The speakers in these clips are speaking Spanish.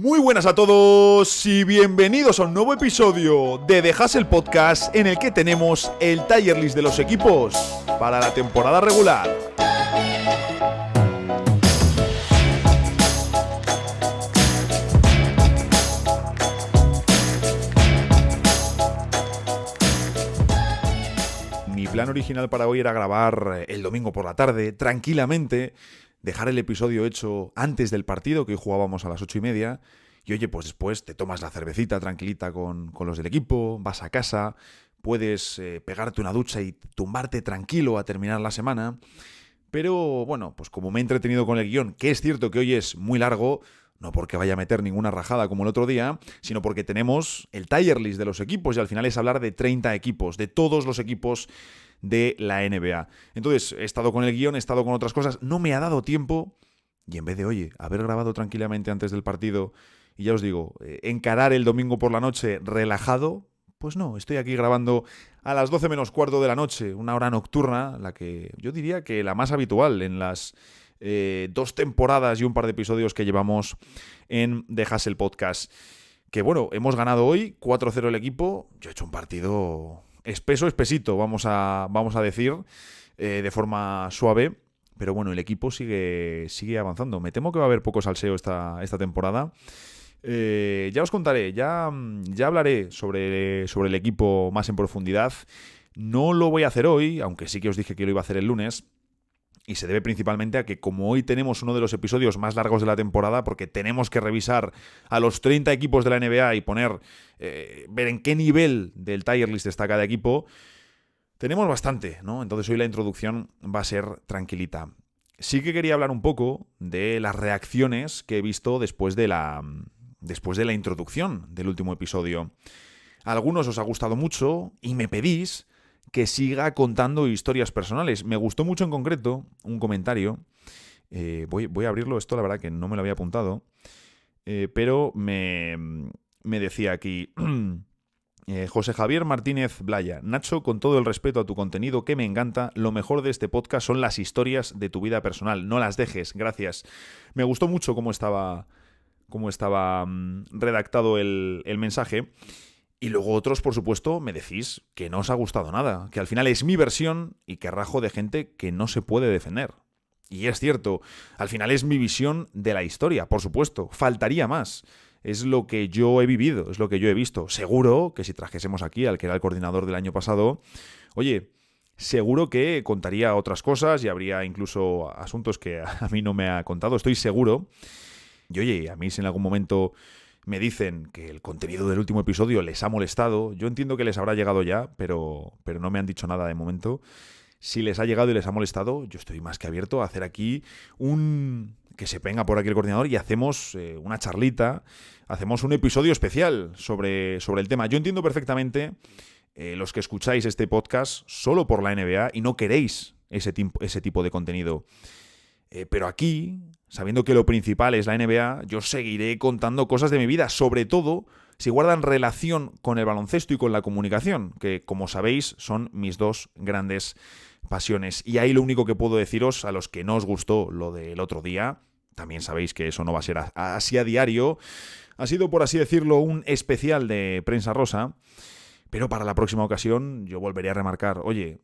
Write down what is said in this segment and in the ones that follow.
Muy buenas a todos y bienvenidos a un nuevo episodio de The Hustle Podcast en el que tenemos el tier list de los equipos para la temporada regular. Mi plan original para hoy era grabar el domingo por la tarde, tranquilamente, dejar el episodio hecho antes del partido, que hoy jugábamos a las 8:30, y oye, pues después te tomas la cervecita tranquilita con los del equipo, vas a casa, puedes pegarte una ducha y tumbarte tranquilo a terminar la semana. Pero bueno, pues como me he entretenido con el guión, que es cierto que hoy es muy largo, no porque vaya a meter ninguna rajada como el otro día, sino porque tenemos el tier list de los equipos y al final es hablar de 30 equipos, de todos los equipos de la NBA. Entonces, he estado con el guión, he estado con otras cosas, no me ha dado tiempo y en vez de, oye, haber grabado tranquilamente antes del partido y ya os digo, encarar el domingo por la noche relajado, pues no, estoy aquí grabando a las 12 menos cuarto de la noche, una hora nocturna, la que yo diría que la más habitual en las 2 temporadas y un par de episodios que llevamos en The Hustle Podcast. Que bueno, hemos ganado hoy 4-0 el equipo, yo he hecho un partido espesito, vamos a decir, de forma suave, pero bueno, el equipo sigue avanzando. Me temo que va a haber poco salseo esta temporada. Ya os contaré, ya hablaré sobre el equipo más en profundidad. No lo voy a hacer hoy, aunque sí que os dije que lo iba a hacer el lunes. Y se debe principalmente a que como hoy tenemos uno de los episodios más largos de la temporada, porque tenemos que revisar a los 30 equipos de la NBA y ver en qué nivel del tier list está cada equipo, tenemos bastante, ¿no? Entonces hoy la introducción va a ser tranquilita. Sí que quería hablar un poco de las reacciones que he visto después de la introducción del último episodio. A algunos os ha gustado mucho y me pedís que siga contando historias personales. Me gustó mucho en concreto un comentario. Voy a abrirlo, esto la verdad que no me lo había apuntado. Pero me decía aquí José Javier Martínez Blaya. Nacho, con todo el respeto a tu contenido que me encanta, lo mejor de este podcast son las historias de tu vida personal. No las dejes, gracias. Me gustó mucho cómo estaba redactado el mensaje. Y luego otros, por supuesto, me decís que no os ha gustado nada, que al final es mi versión y que rajo de gente que no se puede defender. Y es cierto, al final es mi visión de la historia, por supuesto, faltaría más. Es lo que yo he vivido, es lo que yo he visto. Seguro que si trajésemos aquí al que era el coordinador del año pasado, oye, seguro que contaría otras cosas y habría incluso asuntos que a mí no me ha contado, estoy seguro. Y oye, a mí si en algún momento me dicen que el contenido del último episodio les ha molestado, yo entiendo que les habrá llegado ya, pero no me han dicho nada de momento. Si les ha llegado y les ha molestado, yo estoy más que abierto a hacer aquí que se venga por aquí el coordinador y hacemos una charlita, hacemos un episodio especial sobre el tema. Yo entiendo perfectamente los que escucháis este podcast solo por la NBA y no queréis ese tipo de contenido. Pero aquí, sabiendo que lo principal es la NBA, yo seguiré contando cosas de mi vida, sobre todo si guardan relación con el baloncesto y con la comunicación, que como sabéis son mis dos grandes pasiones. Y ahí lo único que puedo deciros a los que no os gustó lo del otro día, también sabéis que eso no va a ser así a diario, ha sido, por así decirlo, un especial de Prensa Rosa. Pero para la próxima ocasión yo volveré a remarcar, oye,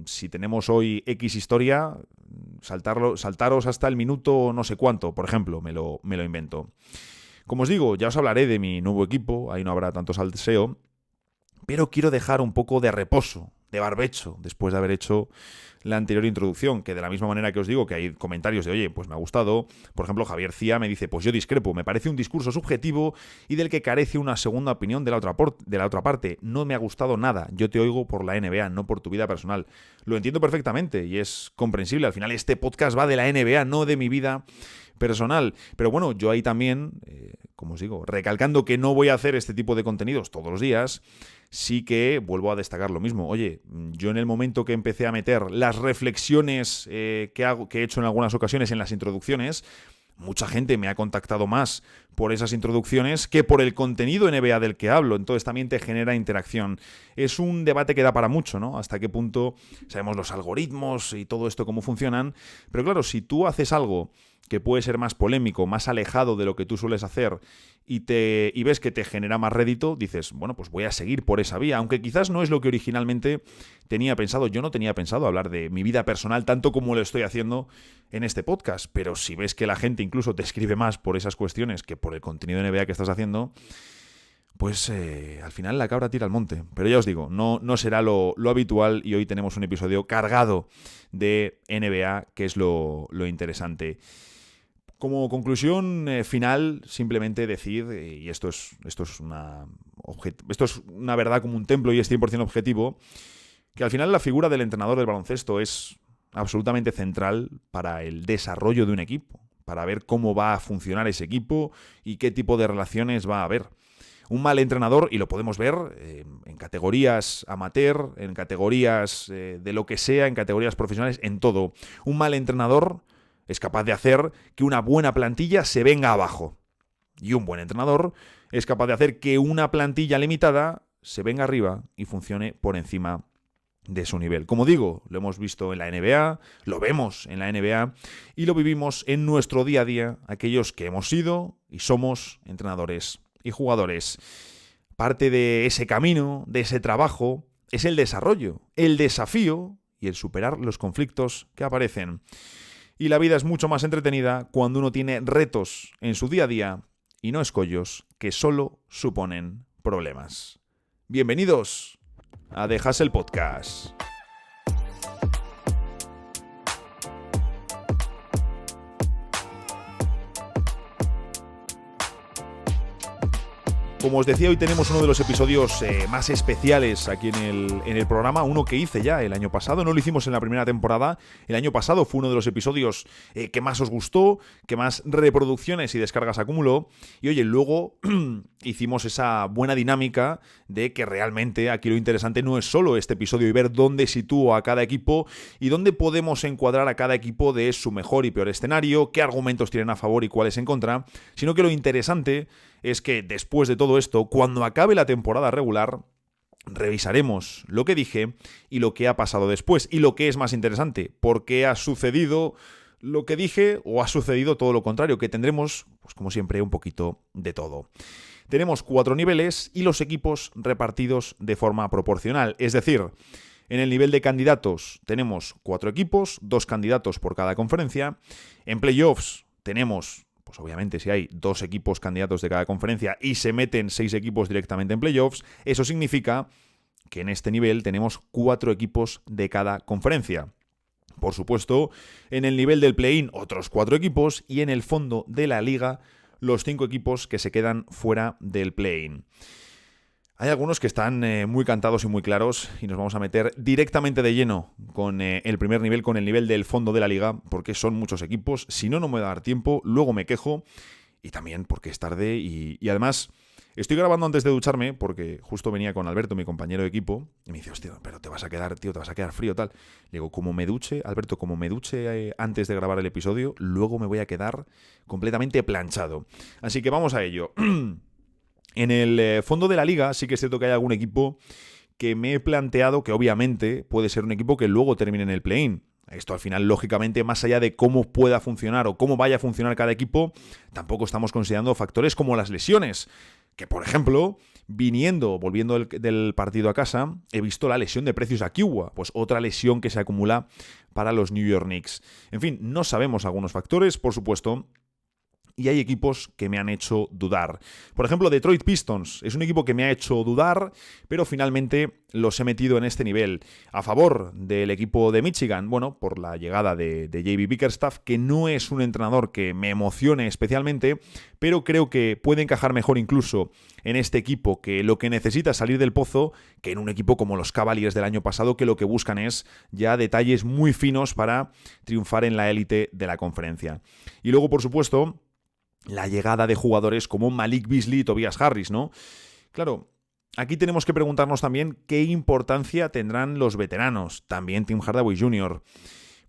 si tenemos hoy X historia, saltaros hasta el minuto no sé cuánto, por ejemplo, me lo invento. Como os digo, ya os hablaré de mi nuevo equipo, ahí no habrá tanto salseo, pero quiero dejar un poco de reposo, de barbecho, después de haber hecho la anterior introducción, que de la misma manera que os digo que hay comentarios de, oye, pues me ha gustado. Por ejemplo, Javier Cía me dice, pues yo discrepo, me parece un discurso subjetivo y del que carece una segunda opinión de la otra parte. No me ha gustado nada, yo te oigo por la NBA, no por tu vida personal. Lo entiendo perfectamente y es comprensible, al final este podcast va de la NBA, no de mi vida personal. Pero bueno, yo ahí también, como os digo, recalcando que no voy a hacer este tipo de contenidos todos los días, sí que vuelvo a destacar lo mismo. Oye, yo en el momento que empecé a meter las reflexiones que he hecho en algunas ocasiones en las introducciones, mucha gente me ha contactado más por esas introducciones que por el contenido NBA del que hablo. Entonces también te genera interacción. Es un debate que da para mucho, ¿no? Hasta qué punto sabemos los algoritmos y todo esto cómo funcionan. Pero claro, si tú haces algo que puede ser más polémico, más alejado de lo que tú sueles hacer y ves que te genera más rédito, dices, bueno, pues voy a seguir por esa vía, aunque quizás no es lo que originalmente tenía pensado. Yo no tenía pensado hablar de mi vida personal tanto como lo estoy haciendo en este podcast, pero si ves que la gente incluso te escribe más por esas cuestiones que por el contenido de NBA que estás haciendo, pues al final la cabra tira al monte. Pero ya os digo, no será lo habitual y hoy tenemos un episodio cargado de NBA, que es lo interesante. Como conclusión final, simplemente decir, y esto es una verdad como un templo y es 100% objetivo, que al final la figura del entrenador del baloncesto es absolutamente central para el desarrollo de un equipo, para ver cómo va a funcionar ese equipo y qué tipo de relaciones va a haber. Un mal entrenador, y lo podemos ver en categorías amateur, en categorías de lo que sea, en categorías profesionales, en todo. Un mal entrenador es capaz de hacer que una buena plantilla se venga abajo. Y un buen entrenador es capaz de hacer que una plantilla limitada se venga arriba y funcione por encima de su nivel. Como digo, lo hemos visto en la NBA, lo vemos en la NBA y lo vivimos en nuestro día a día, aquellos que hemos sido y somos entrenadores y jugadores. Parte de ese camino, de ese trabajo, es el desarrollo, el desafío y el superar los conflictos que aparecen. Y la vida es mucho más entretenida cuando uno tiene retos en su día a día y no escollos que solo suponen problemas. Bienvenidos a The Hustle Podcast. Como os decía, hoy tenemos uno de los episodios más especiales aquí en el programa, uno que hice ya el año pasado, no lo hicimos en la primera temporada, el año pasado fue uno de los episodios que más os gustó, que más reproducciones y descargas acumuló, y oye, luego hicimos esa buena dinámica de que realmente aquí lo interesante no es solo este episodio y ver dónde sitúo a cada equipo y dónde podemos encuadrar a cada equipo de su mejor y peor escenario, qué argumentos tienen a favor y cuáles en contra, sino que lo interesante es que después de todo esto, cuando acabe la temporada regular, revisaremos lo que dije y lo que ha pasado después. Y lo que es más interesante, por qué ha sucedido lo que dije o ha sucedido todo lo contrario, que tendremos, pues como siempre, un poquito de todo. Tenemos 4 niveles y los equipos repartidos de forma proporcional. Es decir, en el nivel de candidatos tenemos 4 equipos, 2 candidatos por cada conferencia. En playoffs tenemos, pues obviamente si hay 2 equipos candidatos de cada conferencia y se meten 6 equipos directamente en playoffs, eso significa que en este nivel tenemos 4 equipos de cada conferencia. Por supuesto, en el nivel del play-in otros 4 equipos y en el fondo de la liga los 5 equipos que se quedan fuera del play-in. Hay algunos que están muy cantados y muy claros y nos vamos a meter directamente de lleno con el primer nivel, con el nivel del fondo de la liga, porque son muchos equipos. Si no, no me va a dar tiempo, luego me quejo y también porque es tarde y además estoy grabando antes de ducharme porque justo venía con Alberto, mi compañero de equipo, y me dice, hostia, pero te vas a quedar frío, tal. Le digo, como me duche, Alberto, antes de grabar el episodio, luego me voy a quedar completamente planchado. Así que vamos a ello. En el fondo de la liga sí que es cierto que hay algún equipo que me he planteado que obviamente puede ser un equipo que luego termine en el play-in. Esto al final, lógicamente, más allá de cómo pueda funcionar o cómo vaya a funcionar cada equipo, tampoco estamos considerando factores como las lesiones. Que, por ejemplo, volviendo del partido a casa, he visto la lesión de Precious Achiuwa, pues otra lesión que se acumula para los New York Knicks. En fin, no sabemos algunos factores, por supuesto, y hay equipos que me han hecho dudar. Por ejemplo, Detroit Pistons es un equipo que me ha hecho dudar, pero finalmente los he metido en este nivel. A favor del equipo de Michigan, bueno, por la llegada de J.B. Bickerstaff, que no es un entrenador que me emocione especialmente, pero creo que puede encajar mejor incluso en este equipo, que lo que necesita es salir del pozo, que en un equipo como los Cavaliers del año pasado, que lo que buscan es ya detalles muy finos para triunfar en la élite de la conferencia. Y luego, por supuesto, la llegada de jugadores como Malik Beasley y Tobias Harris, ¿no? Claro, aquí tenemos que preguntarnos también qué importancia tendrán los veteranos, también Tim Hardaway Jr.,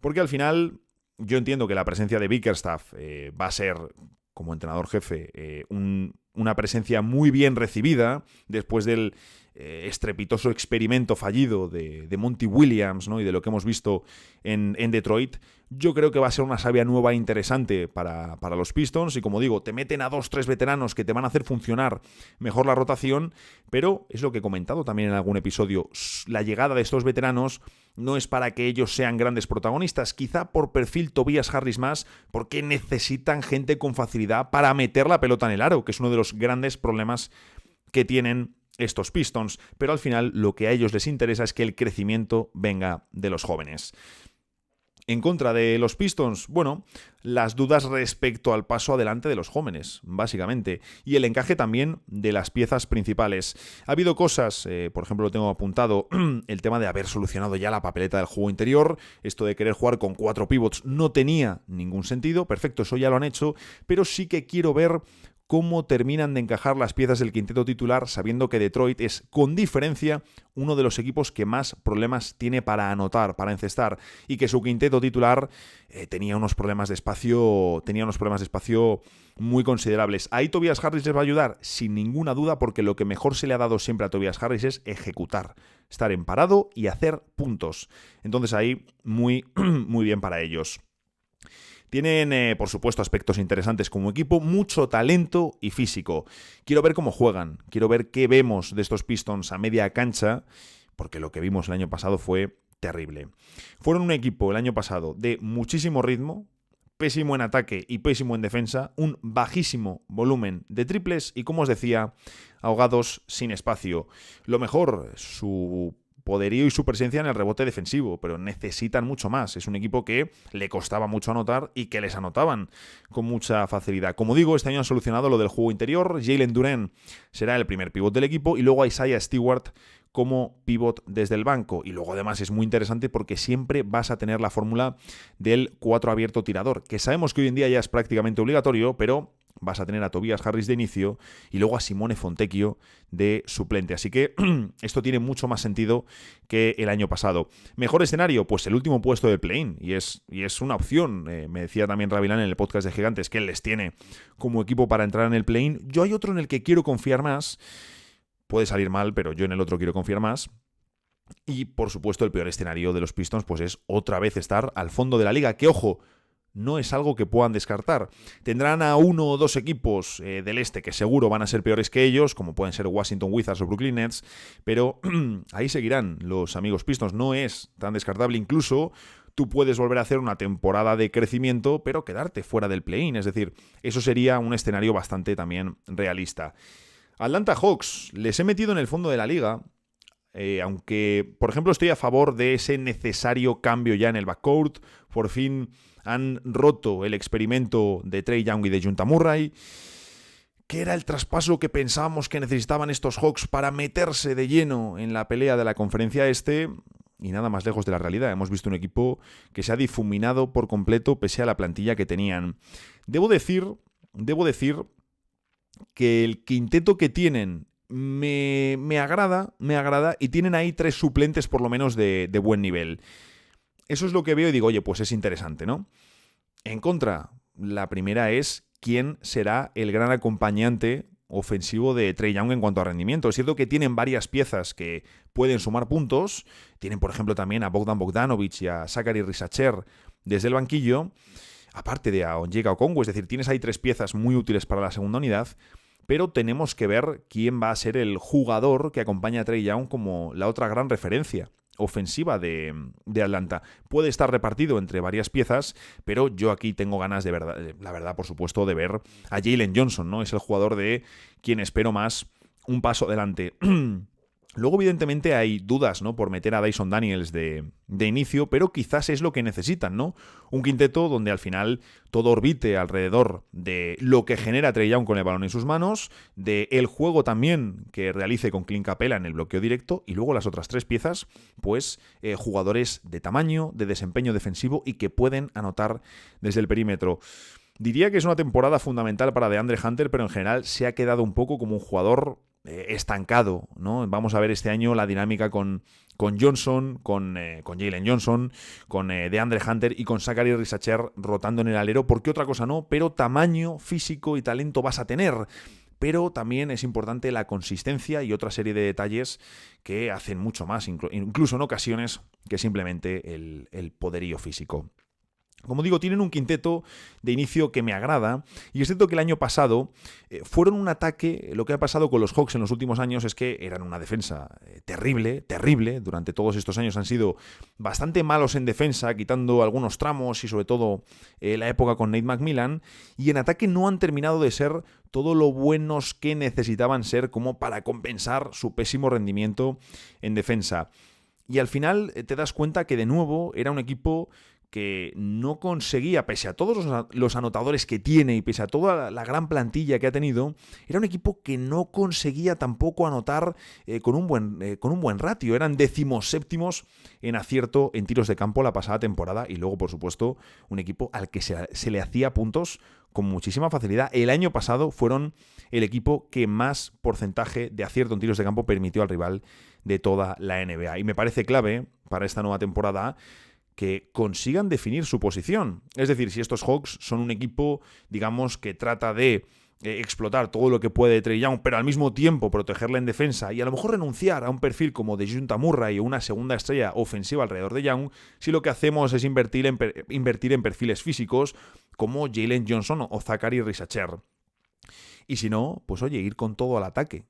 porque al final yo entiendo que la presencia de Bickerstaff va a ser, como entrenador jefe, una presencia muy bien recibida después del estrepitoso experimento fallido de Monty Williams, ¿no? Y de lo que hemos visto en Detroit, yo creo que va a ser una savia nueva e interesante para los Pistons. Y como digo, te meten a 2-3 veteranos que te van a hacer funcionar mejor la rotación, pero es lo que he comentado también en algún episodio, la llegada de estos veteranos no es para que ellos sean grandes protagonistas, quizá por perfil Tobias Harris más, porque necesitan gente con facilidad para meter la pelota en el aro, que es uno de los grandes problemas que tienen estos Pistons, pero al final lo que a ellos les interesa es que el crecimiento venga de los jóvenes. En contra de los Pistons, bueno, las dudas respecto al paso adelante de los jóvenes, básicamente, y el encaje también de las piezas principales. Ha habido cosas, por ejemplo, lo tengo apuntado, el tema de haber solucionado ya la papeleta del juego interior, esto de querer jugar con 4 pivots no tenía ningún sentido, perfecto, eso ya lo han hecho, pero sí que quiero ver cómo terminan de encajar las piezas del quinteto titular, sabiendo que Detroit es, con diferencia, uno de los equipos que más problemas tiene para anotar, para encestar, y que su quinteto titular tenía unos problemas de espacio muy considerables. ¿Ahí Tobias Harris les va a ayudar? Sin ninguna duda, porque lo que mejor se le ha dado siempre a Tobias Harris es ejecutar, estar en parado y hacer puntos. Entonces ahí muy, muy bien para ellos. Tienen, por supuesto, aspectos interesantes como equipo, mucho talento y físico. Quiero ver cómo juegan, quiero ver qué vemos de estos Pistons a media cancha, porque lo que vimos el año pasado fue terrible. Fueron un equipo el año pasado de muchísimo ritmo, pésimo en ataque y pésimo en defensa, un bajísimo volumen de triples y, como os decía, ahogados sin espacio. Lo mejor, su poderío y su presencia en el rebote defensivo, pero necesitan mucho más. Es un equipo que le costaba mucho anotar y que les anotaban con mucha facilidad. Como digo, este año han solucionado lo del juego interior. Jalen Duren será el primer pivot del equipo y luego Isaiah Stewart como pivot desde el banco. Y luego además es muy interesante porque siempre vas a tener la fórmula del 4 abierto tirador, que sabemos que hoy en día ya es prácticamente obligatorio, pero vas a tener a Tobias Harris de inicio y luego a Simone Fontecchio de suplente. Así que esto tiene mucho más sentido que el año pasado. ¿Mejor escenario? Pues el último puesto del play-in. Y es una opción. Me decía también Ravilán en el podcast de Gigantes que él les tiene como equipo para entrar en el play-in. Yo hay otro en el que quiero confiar más. Puede salir mal, pero yo en el otro quiero confiar más. Y, por supuesto, el peor escenario de los Pistons pues es otra vez estar al fondo de la liga. Que, ojo, no es algo que puedan descartar. Tendrán a uno o dos equipos del este que seguro van a ser peores que ellos, como pueden ser Washington Wizards o Brooklyn Nets, pero ahí seguirán los amigos Pistons. No es tan descartable. Incluso tú puedes volver a hacer una temporada de crecimiento, pero quedarte fuera del play-in. Es decir, eso sería un escenario bastante también realista. Atlanta Hawks, les he metido en el fondo de la liga, aunque, por ejemplo, estoy a favor de ese necesario cambio ya en el backcourt. Por fin han roto el experimento de Trae Young y de Junta Murray, que era el traspaso que pensábamos que necesitaban estos Hawks para meterse de lleno en la pelea de la conferencia este, y nada más lejos de la realidad. Hemos visto un equipo que se ha difuminado por completo pese a la plantilla que tenían. Debo decir que el quinteto que tienen me agrada, y tienen ahí 3 suplentes por lo menos de buen nivel. Eso es lo que veo y digo, oye, pues es interesante, ¿no? En contra, la primera es quién será el gran acompañante ofensivo de Trae Young en cuanto a rendimiento. Es cierto que tienen varias piezas que pueden sumar puntos. Tienen, por ejemplo, también a Bogdan Bogdanovic y a Zachary Risacher desde el banquillo, aparte de a Onyeka Okongwu. Es decir, tienes ahí 3 piezas muy útiles para la segunda unidad, pero tenemos que ver quién va a ser el jugador que acompaña a Trae Young como la otra gran referencia ofensiva de Atlanta. Puede estar repartido entre varias piezas, pero yo aquí tengo ganas de verdad, la verdad, por supuesto, de ver a Jalen Johnson, ¿no? Es el jugador de quien espero más un paso adelante. Luego, evidentemente, hay dudas, ¿no?, por meter a Dyson Daniels de inicio, pero quizás es lo que necesitan, ¿no? Un quinteto donde al final todo orbite alrededor de lo que genera Trae Young con el balón en sus manos, de el juego también que realice con Clint Capela en el bloqueo directo, y luego las otras 3 piezas, pues jugadores de tamaño, de desempeño defensivo y que pueden anotar desde el perímetro. Diría que es una temporada fundamental para DeAndre Hunter, pero en general se ha quedado un poco como un jugador estancado, ¿no? Vamos a ver este año la dinámica con Johnson, con Jalen Johnson, con DeAndre Hunter y con Zachary Risacher rotando en el alero, porque otra cosa no, pero tamaño, físico y talento vas a tener. pero también es importante la consistencia y otra serie de detalles que hacen mucho más, incluso en ocasiones, que simplemente el poderío físico. Como digo, tienen un quinteto de inicio que me agrada, y es cierto que el año pasado fueron un ataque. Lo que ha pasado con los Hawks en los últimos años es que eran una defensa terrible, durante todos estos años han sido bastante malos en defensa, quitando algunos tramos y sobre todo la época con Nate McMillan, y en ataque no han terminado de ser todo lo buenos que necesitaban ser como para compensar su pésimo rendimiento en defensa. Y al final te das cuenta que de nuevo era un equipo que no conseguía, pese a todos los anotadores que tiene y pese a toda la gran plantilla que ha tenido, era un equipo que no conseguía tampoco anotar con un buen ratio. Eran 17º en acierto en tiros de campo la pasada temporada, y luego, por supuesto, un equipo al que se le hacía puntos con muchísima facilidad. El año pasado fueron el equipo que más porcentaje de acierto en tiros de campo permitió al rival de toda la NBA. Y me parece clave para esta nueva temporada que consigan definir su posición. Es decir, si estos Hawks son un equipo, digamos, que trata de explotar todo lo que puede Trae Young, pero al mismo tiempo protegerle en defensa y a lo mejor renunciar a un perfil como de Junta Murray o una segunda estrella ofensiva alrededor de Young, si lo que hacemos es invertir en perfiles físicos como Jalen Johnson o Zachary Risacher. Y si no, pues oye, ir con todo al ataque.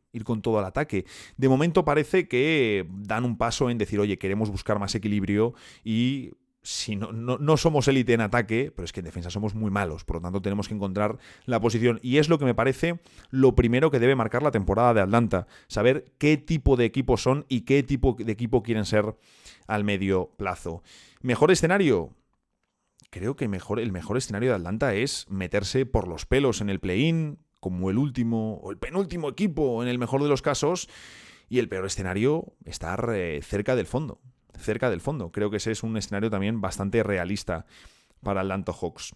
De momento parece que dan un paso en decir, oye, queremos buscar más equilibrio y si no somos élite en ataque, pero es que en defensa somos muy malos, por lo tanto tenemos que encontrar la posición. Y es lo que me parece lo primero que debe marcar la temporada de Atlanta, saber qué tipo de equipo son y qué tipo de equipo quieren ser al medio plazo. ¿Mejor escenario? Creo que el mejor escenario de Atlanta es meterse por los pelos en el play-in, como el último o el penúltimo equipo en el mejor de los casos, y el peor escenario, estar cerca del fondo. Creo que ese es un escenario también bastante realista para Atlanta Hawks.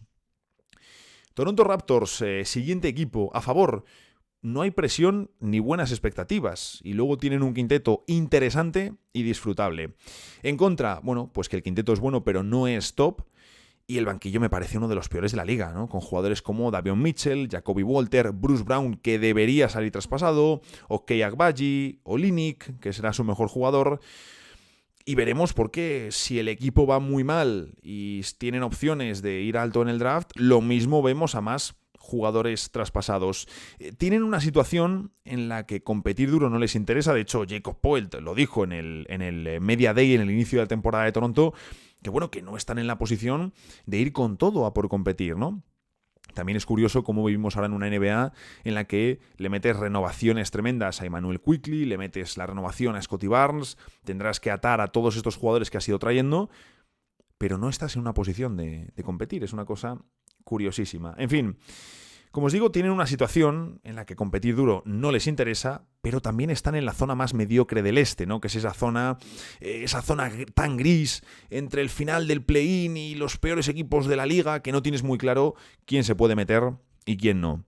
Toronto Raptors, siguiente equipo. A favor, no hay presión ni buenas expectativas, y luego tienen un quinteto interesante y disfrutable. En contra, bueno, pues que el quinteto es bueno, pero no es top. Y el banquillo me parece uno de los peores de la liga, ¿no? Con jugadores como Davion Mitchell, Jacoby Walter, Bruce Brown, que debería salir traspasado, Okey Agbaji, Olynyk, que será su mejor jugador. Y veremos por qué, si el equipo va muy mal y tienen opciones de ir alto en el draft, lo mismo vemos a más jugadores traspasados. Tienen una situación en la que competir duro no les interesa. De hecho, Jacob Poelt lo dijo en el Media Day, en el inicio de la temporada de Toronto, que bueno, que no están en la posición de ir con todo a por competir, ¿no? También es curioso cómo vivimos ahora en una NBA en la que le metes renovaciones tremendas a Immanuel Quickley, le metes la renovación a Scottie Barnes, tendrás que atar a todos estos jugadores que has ido trayendo, pero no estás en una posición de competir. Es una cosa curiosísima. En fin, como os digo, tienen una situación en la que competir duro no les interesa, pero también están en la zona más mediocre del este, ¿no? Que es esa zona tan gris entre el final del play-in y los peores equipos de la liga, que no tienes muy claro quién se puede meter y quién no.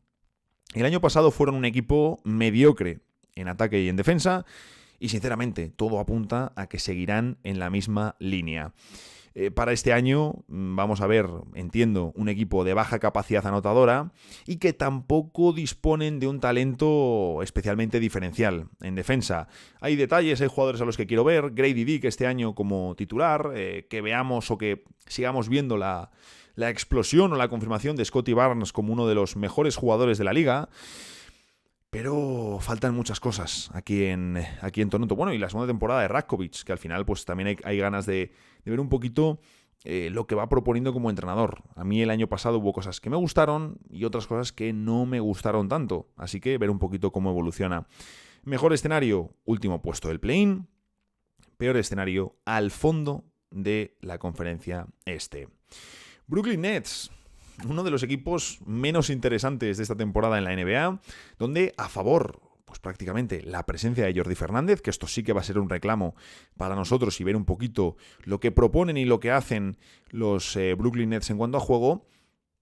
El año pasado fueron un equipo mediocre en ataque y en defensa, y sinceramente todo apunta a que seguirán en la misma línea. Para este año vamos a ver, entiendo, un equipo de baja capacidad anotadora y que tampoco disponen de un talento especialmente diferencial en defensa. Hay detalles, hay jugadores a los que quiero ver. Grady Dick este año como titular, que veamos o que sigamos viendo la explosión o la confirmación de Scottie Barnes como uno de los mejores jugadores de la liga. Pero faltan muchas cosas aquí en Toronto. Bueno, y la segunda temporada de Ratkovic, que al final pues también hay ganas de ver un poquito lo que va proponiendo como entrenador. A mí el año pasado hubo cosas que me gustaron y otras cosas que no me gustaron tanto. Así que ver un poquito cómo evoluciona. Mejor escenario, último puesto del play-in. Peor escenario, al fondo de la conferencia este. Brooklyn Nets, uno de los equipos menos interesantes de esta temporada en la NBA, donde a favor, pues prácticamente la presencia de Jordi Fernández, que esto sí que va a ser un reclamo para nosotros y ver un poquito lo que proponen y lo que hacen los Brooklyn Nets en cuanto a juego,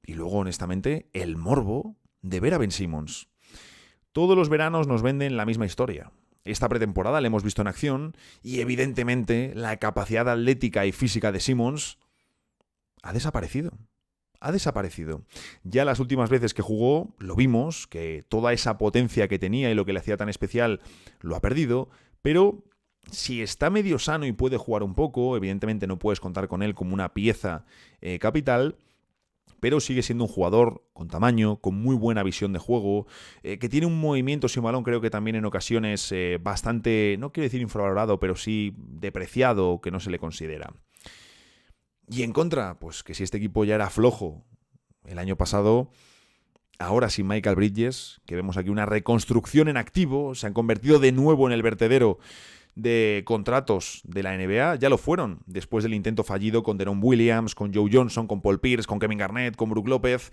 y luego honestamente el morbo de ver a Ben Simmons. Todos los veranos nos venden la misma historia. Esta pretemporada la hemos visto en acción y evidentemente la capacidad atlética y física de Simmons ha desaparecido. ha desaparecido. Ya las últimas veces que jugó lo vimos, que toda esa potencia que tenía y lo que le hacía tan especial lo ha perdido, pero si está medio sano y puede jugar un poco, evidentemente no puedes contar con él como una pieza capital, pero sigue siendo un jugador con tamaño, con muy buena visión de juego, que tiene un movimiento sin balón, creo que también en ocasiones bastante, no quiero decir infravalorado, pero sí depreciado, que no se le considera. Y en contra, pues que si este equipo ya era flojo el año pasado, ahora sin Michael Bridges, que vemos aquí una reconstrucción en activo, se han convertido de nuevo en el vertedero de contratos de la NBA, ya lo fueron, después del intento fallido con Deron Williams, con Joe Johnson, con Paul Pierce, con Kevin Garnett, con Brook López,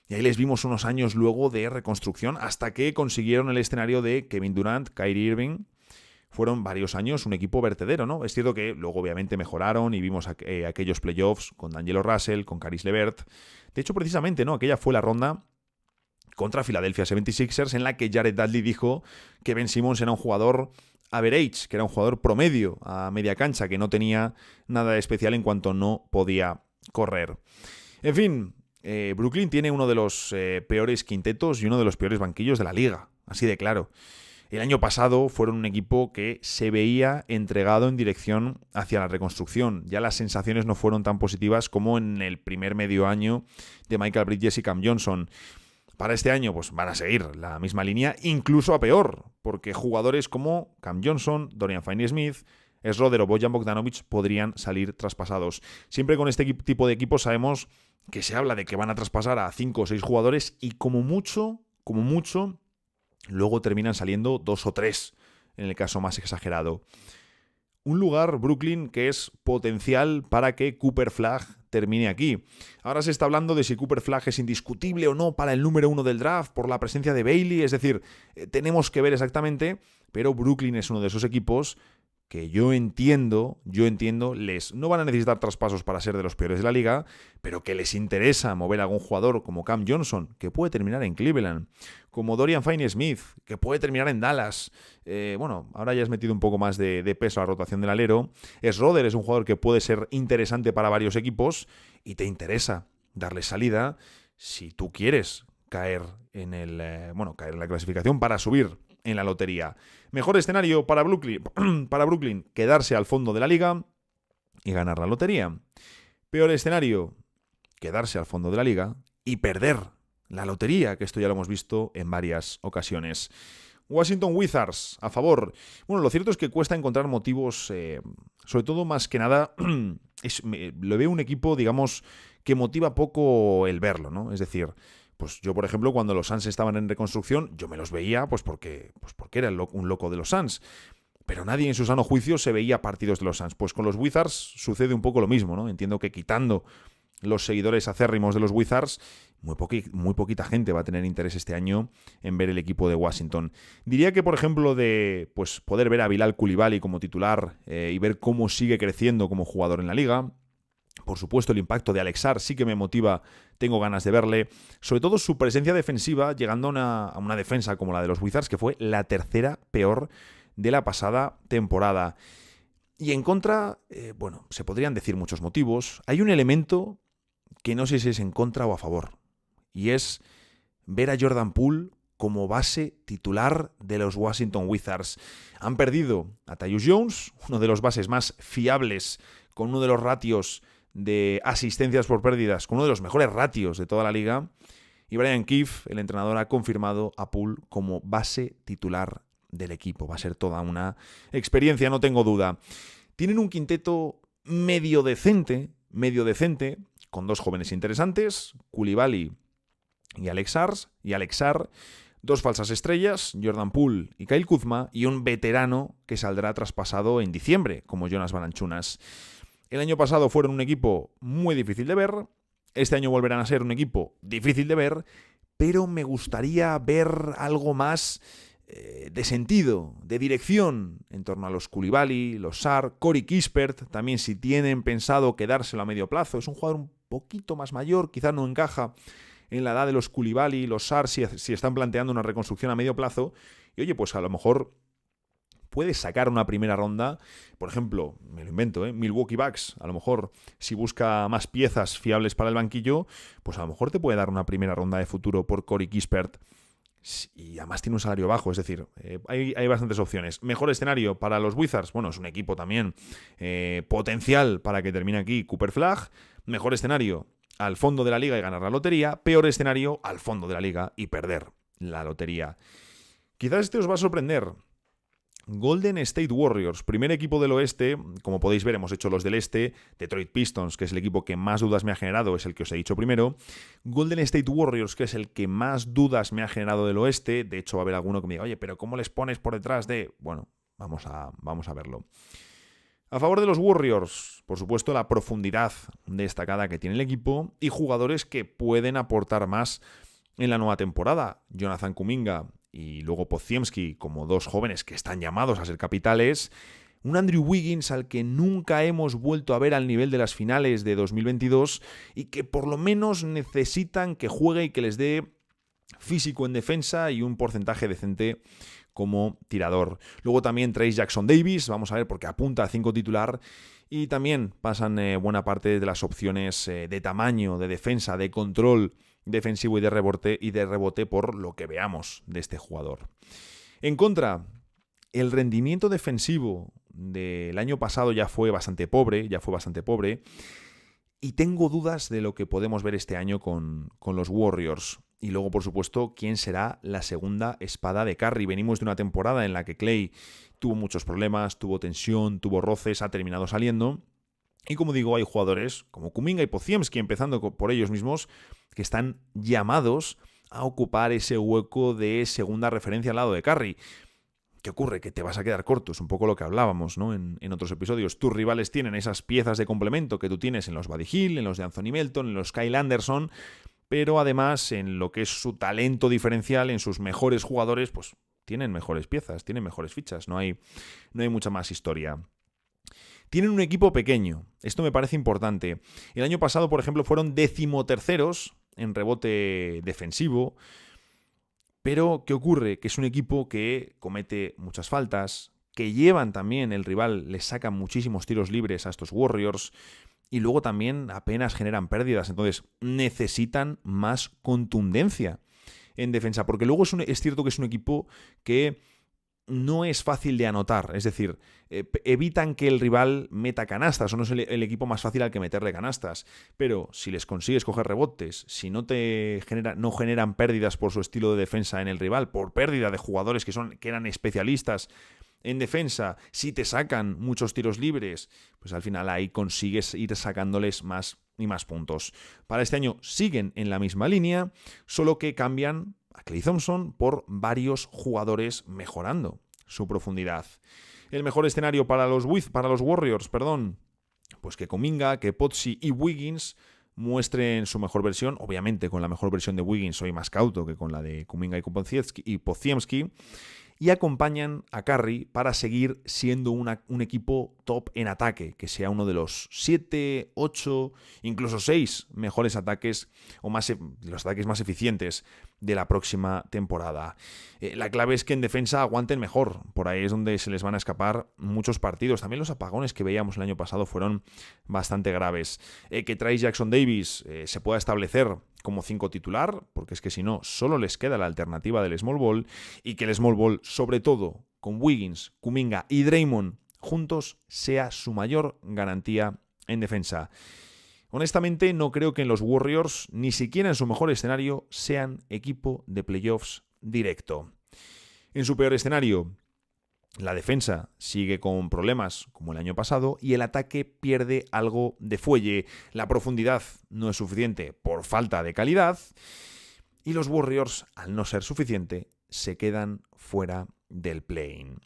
y ahí les vimos unos años luego de reconstrucción hasta que consiguieron el escenario de Kevin Durant, Kyrie Irving. Fueron varios años un equipo vertedero, ¿no? Es cierto que luego obviamente mejoraron y vimos aquellos playoffs con D'Angelo Russell, con Caris LeVert. De hecho, precisamente, ¿no? Aquella fue la ronda contra Philadelphia 76ers en la que Jared Dudley dijo que Ben Simmons era un jugador average, que era un jugador promedio a media cancha, que no tenía nada de especial en cuanto no podía correr. En fin, Brooklyn tiene uno de los peores quintetos y uno de los peores banquillos de la liga, así de claro. El año pasado fueron un equipo que se veía entregado en dirección hacia la reconstrucción. Ya las sensaciones no fueron tan positivas como en el primer medio año de Michael Bridges y Cam Johnson. Para este año pues van a seguir la misma línea, incluso a peor, porque jugadores como Cam Johnson, Dorian Finney-Smith, Schroeder o Bojan Bogdanovic podrían salir traspasados. Siempre con este tipo de equipos sabemos que se habla de que van a traspasar a 5 o 6 jugadores y como mucho, luego terminan saliendo 2 o 3, en el caso más exagerado. Un lugar, Brooklyn, que es potencial para que Cooper Flagg termine aquí. Ahora se está hablando de si Cooper Flagg es indiscutible o no para el número 1 del draft por la presencia de Bailey, es decir, tenemos que ver exactamente, pero Brooklyn es uno de esos equipos que yo entiendo, les no van a necesitar traspasos para ser de los peores de la liga, pero que les interesa mover a algún jugador como Cam Johnson, que puede terminar en Cleveland, como Dorian Finney-Smith, que puede terminar en Dallas. Ahora ya has metido un poco más de peso a la rotación del alero. Schroeder es un jugador que puede ser interesante para varios equipos y te interesa darle salida si tú quieres caer en caer en la clasificación para subir en la lotería. Mejor escenario para Brooklyn, quedarse al fondo de la liga y ganar la lotería. Peor escenario, quedarse al fondo de la liga y perder la lotería, que esto ya lo hemos visto en varias ocasiones. Washington Wizards, a favor. Bueno, lo cierto es que cuesta encontrar motivos, sobre todo más que nada, lo veo un equipo, digamos, que motiva poco el verlo, ¿no? Es decir, pues yo, por ejemplo, cuando los Suns estaban en reconstrucción, yo me los veía porque era un loco de los Suns. Pero nadie en su sano juicio se veía partidos de los Suns. Pues con los Wizards sucede un poco lo mismo, ¿no? Entiendo que quitando los seguidores acérrimos de los Wizards, muy poquita gente va a tener interés este año en ver el equipo de Washington. Diría que, por ejemplo, de poder ver a Bilal Coulibaly como titular y ver cómo sigue creciendo como jugador en la liga. Por supuesto, el impacto de Alex Sarr sí que me motiva, tengo ganas de verle. Sobre todo su presencia defensiva, llegando a una defensa como la de los Wizards, que fue la tercera peor de la pasada temporada. Y en contra, se podrían decir muchos motivos. Hay un elemento que no sé si es en contra o a favor, y es ver a Jordan Poole como base titular de los Washington Wizards. Han perdido a Tyus Jones, uno de los bases más fiables, con uno de los ratios de asistencias por pérdidas, con uno de los mejores ratios de toda la liga, y Brian Keefe, el entrenador, ha confirmado a Poole como base titular del equipo. Va a ser toda una experiencia, no tengo duda. Tienen un quinteto medio decente, con 2 jóvenes interesantes, Coulibaly y Alex Sarr, 2 falsas estrellas, Jordan Poole y Kyle Kuzma, y un veterano que saldrá traspasado en diciembre, como Jonas Valanciunas. El año pasado fueron un equipo muy difícil de ver, este año volverán a ser un equipo difícil de ver, pero me gustaría ver algo más de sentido, de dirección en torno a los Coulibaly, los Sarr, Corey Kispert, también si tienen pensado quedárselo a medio plazo. Es un jugador un poquito más mayor, quizás no encaja en la edad de los Coulibaly, los Sarr, si están planteando una reconstrucción a medio plazo. Y oye, pues a lo mejor puedes sacar una primera ronda, por ejemplo, me lo invento, Milwaukee Bucks, a lo mejor si busca más piezas fiables para el banquillo, pues a lo mejor te puede dar una primera ronda de futuro por Corey Kispert y además tiene un salario bajo, es decir, hay bastantes opciones. Mejor escenario para los Wizards, bueno, es un equipo también potencial para que termine aquí Cooper Flagg. Mejor escenario al fondo de la liga y ganar la lotería. Peor escenario al fondo de la liga y perder la lotería. Quizás este os va a sorprender. Golden State Warriors, primer equipo del oeste. Como podéis ver, hemos hecho los del este. Detroit Pistons, que es el equipo que más dudas me ha generado, es el que os he dicho primero. Golden State Warriors, que es el que más dudas me ha generado del oeste. De hecho, va a haber alguno que me diga, oye, pero ¿cómo les pones por detrás de...? Bueno, vamos a verlo. A favor de los Warriors, por supuesto, la profundidad destacada que tiene el equipo y jugadores que pueden aportar más en la nueva temporada. Jonathan Kuminga y luego Podziemski como dos jóvenes que están llamados a ser capitales. Un Andrew Wiggins al que nunca hemos vuelto a ver al nivel de las finales de 2022 y que por lo menos necesitan que juegue y que les dé físico en defensa y un porcentaje decente como tirador. Luego también Trayce Jackson-Davis, vamos a ver porque apunta a 5 titular. Y también pasan buena parte de las opciones de tamaño, de defensa, de control defensivo y de rebote por lo que veamos de este jugador. En contra, el rendimiento defensivo del año pasado ya fue bastante pobre, y tengo dudas de lo que podemos ver este año con los Warriors. Y luego, por supuesto, quién será la segunda espada de Curry. Venimos de una temporada en la que Klay tuvo muchos problemas, tuvo tensión, tuvo roces, ha terminado saliendo. Y como digo, hay jugadores como Kuminga y Podziemski, empezando por ellos mismos, que están llamados a ocupar ese hueco de segunda referencia al lado de Curry. ¿Qué ocurre? Que te vas a quedar corto, es un poco lo que hablábamos, ¿no? En otros episodios. Tus rivales tienen esas piezas de complemento que tú tienes en los Buddy Hield, en los de Anthony Melton, en los Kyle Anderson, pero además en lo que es su talento diferencial, en sus mejores jugadores, pues tienen mejores piezas, tienen mejores fichas, no hay mucha más historia. Tienen un equipo pequeño, esto me parece importante. El año pasado, por ejemplo, fueron 13º en rebote defensivo, pero ¿qué ocurre? Que es un equipo que comete muchas faltas, que llevan también, el rival les saca muchísimos tiros libres a estos Warriors, y luego también apenas generan pérdidas, entonces necesitan más contundencia en defensa, porque luego es cierto que es un equipo que no es fácil de anotar, es decir, evitan que el rival meta canastas, o no es el equipo más fácil al que meterle canastas, pero si les consigues coger rebotes, si no generan pérdidas por su estilo de defensa en el rival, por pérdida de jugadores que eran especialistas en defensa, si te sacan muchos tiros libres, pues al final ahí consigues ir sacándoles más y más puntos. Para este año siguen en la misma línea, solo que cambian a Klay Thompson por varios jugadores mejorando su profundidad. El mejor escenario para los Warriors, pues que Kuminga, que Podsy y Wiggins muestren su mejor versión. Obviamente con la mejor versión de Wiggins soy más cauto que con la de Kuminga y Podziemski. Y acompañan a Curry para seguir siendo un equipo top en ataque, que sea uno de los 7, 8, incluso 6 mejores ataques o los ataques más eficientes de la próxima temporada. La clave es que en defensa aguanten mejor, por ahí es donde se les van a escapar muchos partidos. También los apagones que veíamos el año pasado fueron bastante graves. Que Trayce Jackson-Davis se pueda establecer como 5 titular, porque es que si no, solo les queda la alternativa del small ball, y que el small ball, sobre todo con Wiggins, Kuminga y Draymond juntos, sea su mayor garantía en defensa. Honestamente, no creo que en los Warriors, ni siquiera en su mejor escenario, sean equipo de playoffs directo. En su peor escenario, la defensa sigue con problemas como el año pasado y el ataque pierde algo de fuelle. La profundidad no es suficiente por falta de calidad y los Warriors, al no ser suficiente, se quedan fuera del play-in.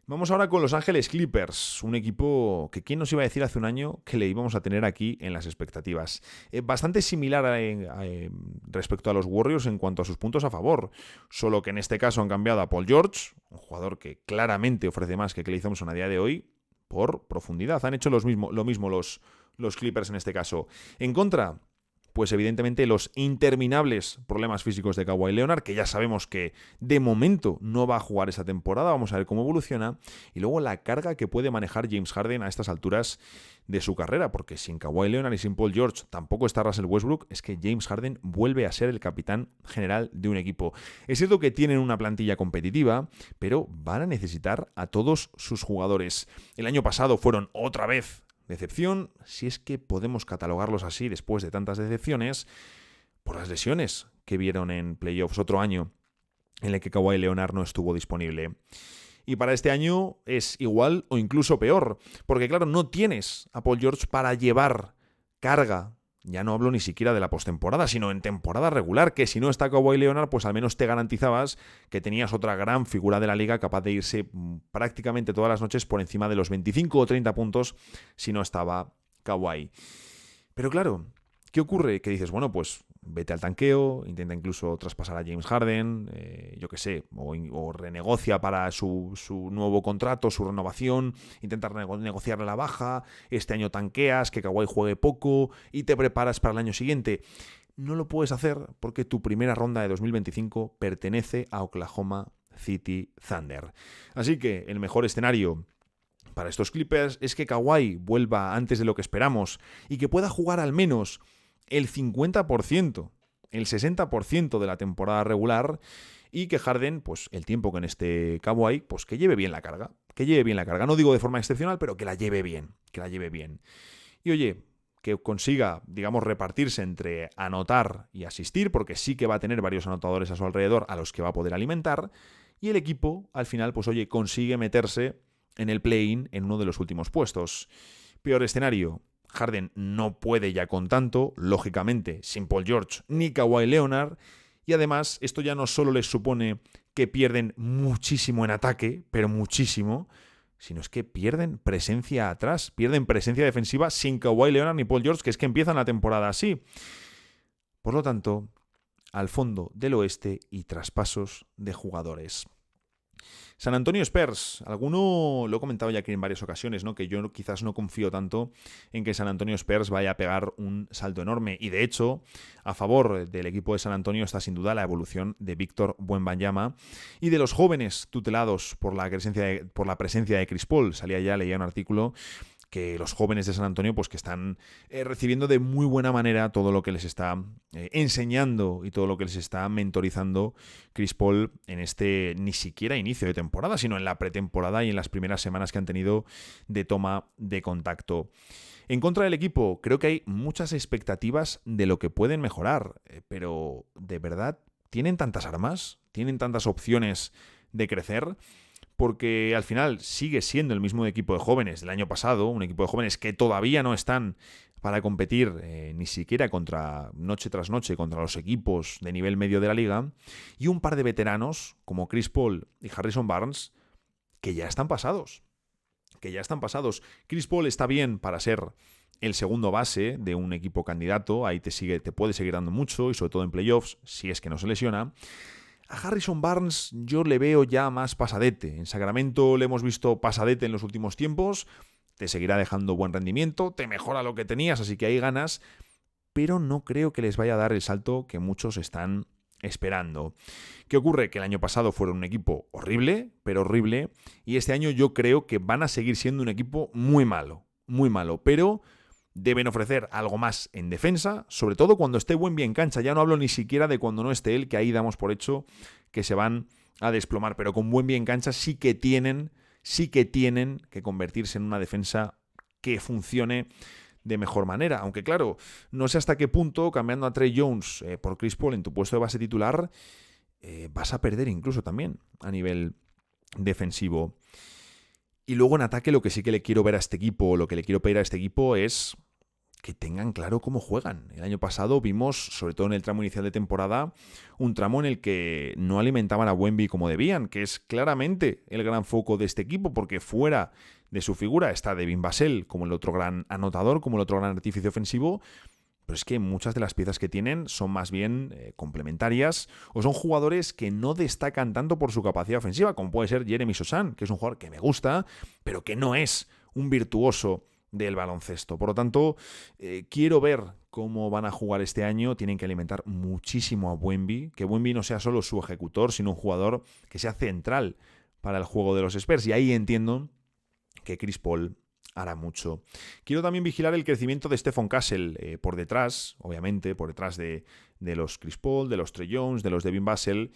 Vamos ahora con Los Ángeles Clippers, un equipo que quién nos iba a decir hace un año que le íbamos a tener aquí en las expectativas. Bastante similar respecto a los Warriors en cuanto a sus puntos a favor, solo que en este caso han cambiado a Paul George, un jugador que claramente ofrece más que Klay Thompson a día de hoy, por profundidad. Han hecho lo mismo los Clippers en este caso. En contra, Pues evidentemente los interminables problemas físicos de Kawhi Leonard, que ya sabemos que de momento no va a jugar esta temporada, vamos a ver cómo evoluciona, y luego la carga que puede manejar James Harden a estas alturas de su carrera, porque sin Kawhi Leonard y sin Paul George tampoco está Russell Westbrook, es que James Harden vuelve a ser el capitán general de un equipo. Es cierto que tienen una plantilla competitiva, pero van a necesitar a todos sus jugadores. El año pasado fueron otra vez decepción, si es que podemos catalogarlos así después de tantas decepciones, por las lesiones que vieron en playoffs, otro año en el que Kawhi Leonard no estuvo disponible. Y para este año es igual o incluso peor, porque claro, no tienes a Paul George para llevar carga. Ya no hablo ni siquiera de la postemporada, sino en temporada regular, que si no está Kawhi Leonard, pues al menos te garantizabas que tenías otra gran figura de la liga capaz de irse prácticamente todas las noches por encima de los 25 o 30 puntos si no estaba Kawhi. Pero claro, ¿qué ocurre? Que dices, bueno, pues vete al tanqueo, intenta incluso traspasar a James Harden, yo qué sé, o renegocia para su nuevo contrato, su renovación, intenta negociarle la baja, este año tanqueas, que Kawhi juegue poco y te preparas para el año siguiente. No lo puedes hacer porque tu primera ronda de 2025 pertenece a Oklahoma City Thunder. Así que el mejor escenario para estos Clippers es que Kawhi vuelva antes de lo que esperamos y que pueda jugar al menos el 50%, el 60% de la temporada regular y que Harden, pues el tiempo que en este Kawhi, pues que lleve bien la carga, No digo de forma excepcional, pero que la lleve bien, Y oye, que consiga, digamos, repartirse entre anotar y asistir, porque sí que va a tener varios anotadores a su alrededor a los que va a poder alimentar, y el equipo, al final, pues oye, consigue meterse en el play-in en uno de los últimos puestos. Peor escenario, Harden no puede ya con tanto, lógicamente, sin Paul George ni Kawhi Leonard, y además esto ya no solo les supone que pierden muchísimo en ataque, pero muchísimo, sino es que pierden presencia atrás, pierden presencia defensiva sin Kawhi Leonard ni Paul George, que es que empiezan la temporada así. Por lo tanto, al fondo del oeste y traspasos de jugadores. San Antonio Spurs, alguno lo he comentado ya aquí en varias ocasiones, ¿no? Que yo quizás no confío tanto en que San Antonio Spurs vaya a pegar un salto enorme. Y de hecho, a favor del equipo de San Antonio está sin duda la evolución de Víctor Wembanyama y de los jóvenes tutelados por la presencia de Chris Paul. Leía un artículo que los jóvenes de San Antonio pues que están recibiendo de muy buena manera todo lo que les está enseñando y todo lo que les está mentorizando Chris Paul en este ni siquiera inicio de temporada, sino en la pretemporada y en las primeras semanas que han tenido de toma de contacto. En contra del equipo, creo que hay muchas expectativas de lo que pueden mejorar, pero ¿de verdad tienen tantas armas? ¿Tienen tantas opciones de crecer? Porque al final sigue siendo el mismo equipo de jóvenes del año pasado, un equipo de jóvenes que todavía no están para competir ni siquiera noche tras noche contra los equipos de nivel medio de la liga, y un par de veteranos como Chris Paul y Harrison Barnes que ya están pasados. Chris Paul está bien para ser el segundo base de un equipo candidato, ahí te puede seguir dando mucho y sobre todo en playoffs, si es que no se lesiona. A Harrison Barnes yo le veo ya más pasadete. En Sacramento le hemos visto pasadete en los últimos tiempos. Te seguirá dejando buen rendimiento, te mejora lo que tenías, así que hay ganas. Pero no creo que les vaya a dar el salto que muchos están esperando. ¿Qué ocurre? Que el año pasado fueron un equipo horrible, y este año yo creo que van a seguir siendo un equipo muy malo, pero deben ofrecer algo más en defensa, sobre todo cuando esté Wemby en cancha. Ya no hablo ni siquiera de cuando no esté él, que ahí damos por hecho que se van a desplomar, pero con Wemby en cancha sí que tienen que convertirse en una defensa que funcione de mejor manera. Aunque claro, no sé hasta qué punto, cambiando a Trey Jones por Chris Paul en tu puesto de base titular, vas a perder incluso también a nivel defensivo. Y luego en ataque lo que sí que le quiero ver a este equipo, lo que le quiero pedir a este equipo es que tengan claro cómo juegan. El año pasado vimos, sobre todo en el tramo inicial de temporada, un tramo en el que no alimentaban a Wemby como debían, que es claramente el gran foco de este equipo, porque fuera de su figura está Devin Vassell como el otro gran anotador, como el otro gran artífice ofensivo, pero es que muchas de las piezas que tienen son más bien complementarias o son jugadores que no destacan tanto por su capacidad ofensiva, como puede ser Jeremy Sosan, que es un jugador que me gusta, pero que no es un virtuoso del baloncesto. Por lo tanto, quiero ver cómo van a jugar este año, tienen que alimentar muchísimo a Wemby, que Wemby no sea solo su ejecutor, sino un jugador que sea central para el juego de los Spurs. Y ahí entiendo que Chris Paul hará mucho. Quiero también vigilar el crecimiento de Stephon Castle por detrás, obviamente, por detrás de los Chris Paul, de los Trey Jones, de los Devin Vassell,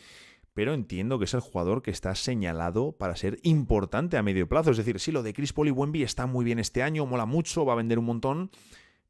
pero entiendo que es el jugador que está señalado para ser importante a medio plazo. Es decir, sí, lo de Chris Paul y Wemby está muy bien este año, mola mucho, va a vender un montón,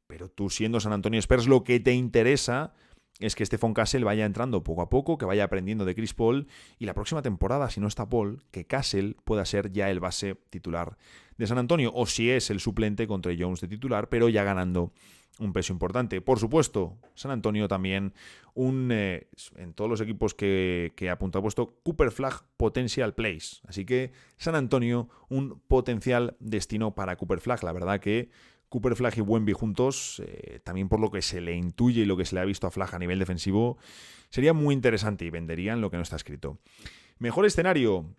pero tú siendo San Antonio Spurs lo que te interesa es que Stephon Castle vaya entrando poco a poco, que vaya aprendiendo de Chris Paul y la próxima temporada, si no está Paul, que Castle pueda ser ya el base titular de San Antonio, o si es el suplente contra Jones de titular, pero ya ganando un peso importante. Por supuesto, San Antonio también en todos los equipos que apunta, ha puesto Cooper Flag Potential Place. Así que San Antonio, un potencial destino para Cooper Flag. La verdad que Cooper Flag y Wemby juntos, también por lo que se le intuye y lo que se le ha visto a Flag a nivel defensivo, sería muy interesante y venderían lo que no está escrito. Mejor escenario,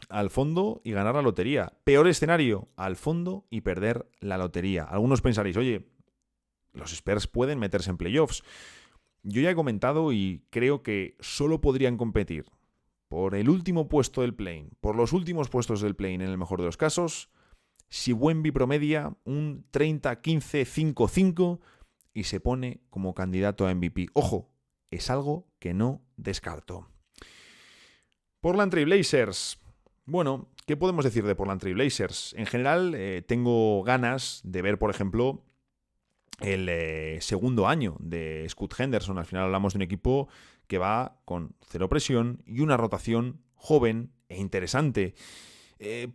al fondo y ganar la lotería. Peor escenario, al fondo y perder la lotería. Algunos pensaréis, oye, los Spurs pueden meterse en playoffs. Yo ya he comentado y creo que solo podrían competir por el último puesto del play-in, por los últimos puestos del play-in en el mejor de los casos, si Wemby promedia un 30-15-5-5 y se pone como candidato a MVP. Ojo, es algo que no descarto. Portland Trail Blazers. Bueno, ¿qué podemos decir de Portland Trail Blazers? En general, tengo ganas de ver, por ejemplo, el segundo año de Scoot Henderson. Al final hablamos de un equipo que va con cero presión y una rotación joven e interesante.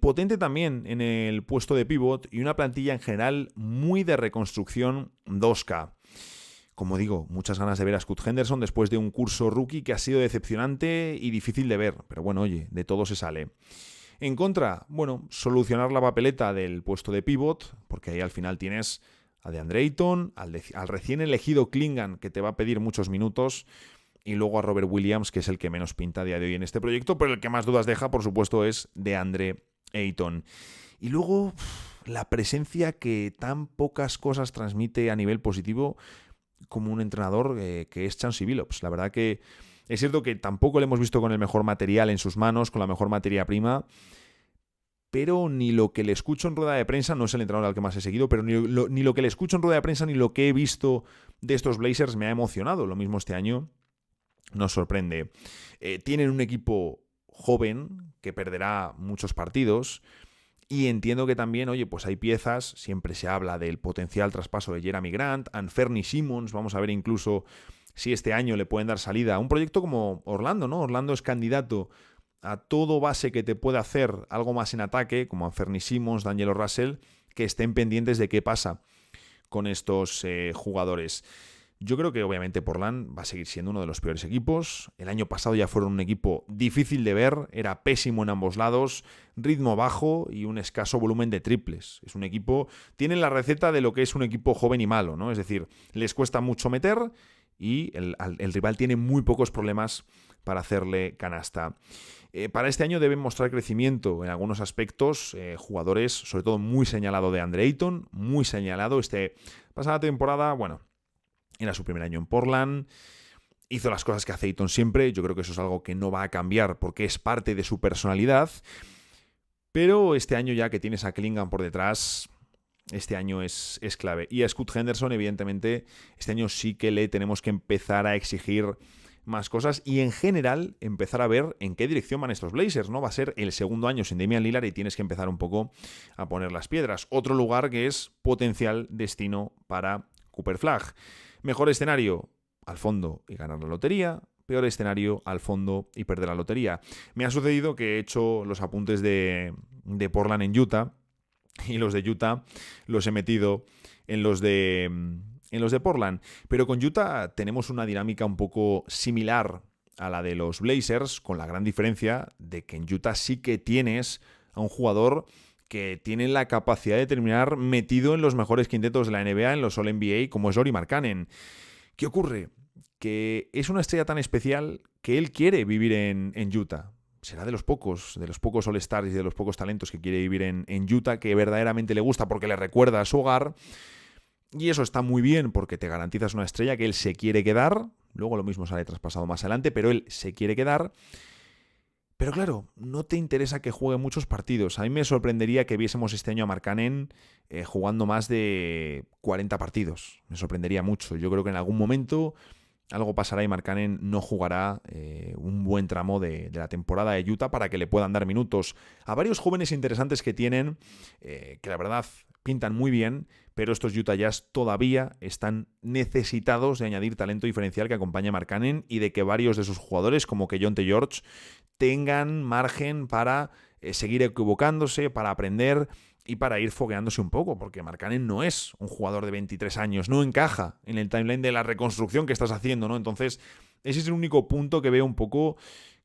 Potente también en el puesto de pivot y una plantilla en general muy de reconstrucción 2K. Como digo, muchas ganas de ver a Scoot Henderson después de un curso rookie que ha sido decepcionante y difícil de ver. Pero bueno, oye, de todo se sale. En contra, bueno, solucionar la papeleta del puesto de pivot, porque ahí al final tienes a DeAndre Ayton, al recién elegido Klingan, que te va a pedir muchos minutos, y luego a Robert Williams, que es el que menos pinta a día de hoy en este proyecto, pero el que más dudas deja, por supuesto, es DeAndre Ayton. Y luego, la presencia que tan pocas cosas transmite a nivel positivo como un entrenador que es Chauncey Billups. La verdad que es cierto que tampoco le hemos visto con el mejor material en sus manos, con la mejor materia prima, pero ni lo que le escucho en rueda de prensa, no es el entrenador al que más he seguido, pero ni lo que le escucho en rueda de prensa ni lo que he visto de estos Blazers me ha emocionado. Lo mismo este año nos sorprende. Tienen un equipo joven que perderá muchos partidos y entiendo que también, oye, pues hay piezas, siempre se habla del potencial traspaso de Jeremy Grant, Anthony Simons, vamos a ver incluso si este año le pueden dar salida a un proyecto como Orlando, ¿no? Orlando es candidato a todo base que te pueda hacer algo más en ataque, como Anthony Simons, D'Angelo Russell, que estén pendientes de qué pasa con estos jugadores. Yo creo que obviamente Portland va a seguir siendo uno de los peores equipos. El año pasado ya fueron un equipo difícil de ver, era pésimo en ambos lados, ritmo bajo y un escaso volumen de triples. Es un equipo, tienen la receta de lo que es un equipo joven y malo, ¿no? Es decir, les cuesta mucho meter y el rival tiene muy pocos problemas para hacerle canasta. Para este año deben mostrar crecimiento en algunos aspectos, jugadores, sobre todo muy señalado de DeAndre Ayton, muy señalado. Pasada temporada, bueno, era su primer año en Portland, hizo las cosas que hace Ayton siempre, yo creo que eso es algo que no va a cambiar porque es parte de su personalidad, pero este año ya que tienes a Klingan por detrás, este año es clave. Y a Scoot Henderson, evidentemente, este año sí que le tenemos que empezar a exigir más cosas y en general empezar a ver en qué dirección van estos Blazers, ¿no? Va a ser el segundo año sin Damian Lillard y tienes que empezar un poco a poner las piedras. Otro lugar que es potencial destino para Cooper Flag. Mejor escenario, al fondo y ganar la lotería. Peor escenario, al fondo y perder la lotería. Me ha sucedido que he hecho los apuntes de Portland en Utah y los de Utah los he metido en los de Portland. Pero con Utah tenemos una dinámica un poco similar a la de los Blazers, con la gran diferencia de que en Utah sí que tienes a un jugador que tiene la capacidad de terminar metido en los mejores quintetos de la NBA, en los All-NBA, como es Lauri Markkanen. ¿Qué ocurre? Que es una estrella tan especial que él quiere vivir en Utah. Será de los pocos All-Stars y de los pocos talentos que quiere vivir en Utah, que verdaderamente le gusta porque le recuerda a su hogar. Y eso está muy bien porque te garantizas una estrella que él se quiere quedar. Luego lo mismo sale traspasado más adelante, pero él se quiere quedar. Pero claro, no te interesa que juegue muchos partidos. A mí me sorprendería que viésemos este año a Markkanen jugando más de 40 partidos. Me sorprendería mucho. Yo creo que en algún momento algo pasará y Markkanen no jugará un buen tramo de la temporada de Utah para que le puedan dar minutos a varios jóvenes interesantes que tienen, que la verdad pintan muy bien, pero estos Utah Jazz todavía están necesitados de añadir talento diferencial que acompañe a Markkanen y de que varios de sus jugadores, como Keyonte George, tengan margen para seguir equivocándose, para aprender y para ir fogueándose un poco, porque Markkanen no es un jugador de 23 años, no encaja en el timeline de la reconstrucción que estás haciendo, ¿no? Entonces, ese es el único punto que veo un poco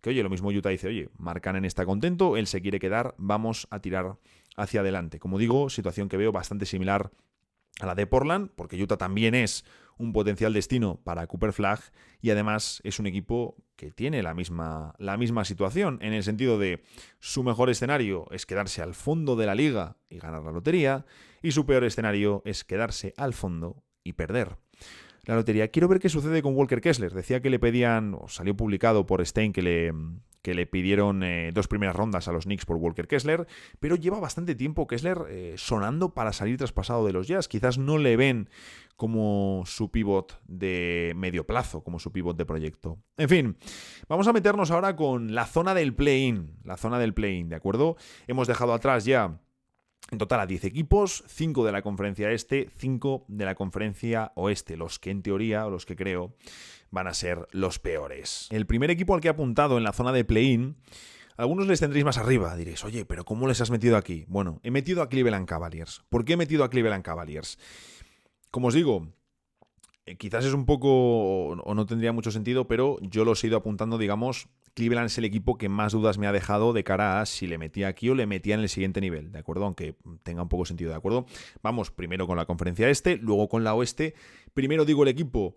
que, oye, lo mismo Utah dice, oye, Markkanen está contento, él se quiere quedar, vamos a tirar hacia adelante. Como digo, situación que veo bastante similar a la de Portland, porque Utah también es un potencial destino para Cooper Flagg y además es un equipo que tiene la misma situación, en el sentido de su mejor escenario es quedarse al fondo de la liga y ganar la lotería, y su peor escenario es quedarse al fondo y perder la lotería. Quiero ver qué sucede con Walker Kessler. Decía que le pedían, o salió publicado por Stein que le pidieron 2 primeras rondas a los Knicks por Walker Kessler, pero lleva bastante tiempo Kessler sonando para salir traspasado de los Jazz. Quizás no le ven como su pivot de medio plazo, como su pivot de proyecto. En fin, vamos a meternos ahora con la zona del play-in. La zona del play-in, ¿de acuerdo? Hemos dejado atrás ya en total a 10 equipos, 5 de la conferencia este, 5 de la conferencia oeste, los que en teoría, o los que creo, van a ser los peores. El primer equipo al que he apuntado en la zona de play-in, algunos les tendréis más arriba, diréis, oye, pero ¿cómo les has metido aquí? Bueno, he metido a Cleveland Cavaliers. ¿Por qué he metido a Cleveland Cavaliers? Como os digo, quizás es un poco, o no tendría mucho sentido, pero yo los he ido apuntando, digamos, Cleveland es el equipo que más dudas me ha dejado de cara a si le metía aquí o le metía en el siguiente nivel, ¿de acuerdo? Aunque tenga un poco sentido, ¿de acuerdo? Vamos primero con la conferencia este, luego con la oeste. Primero digo el equipo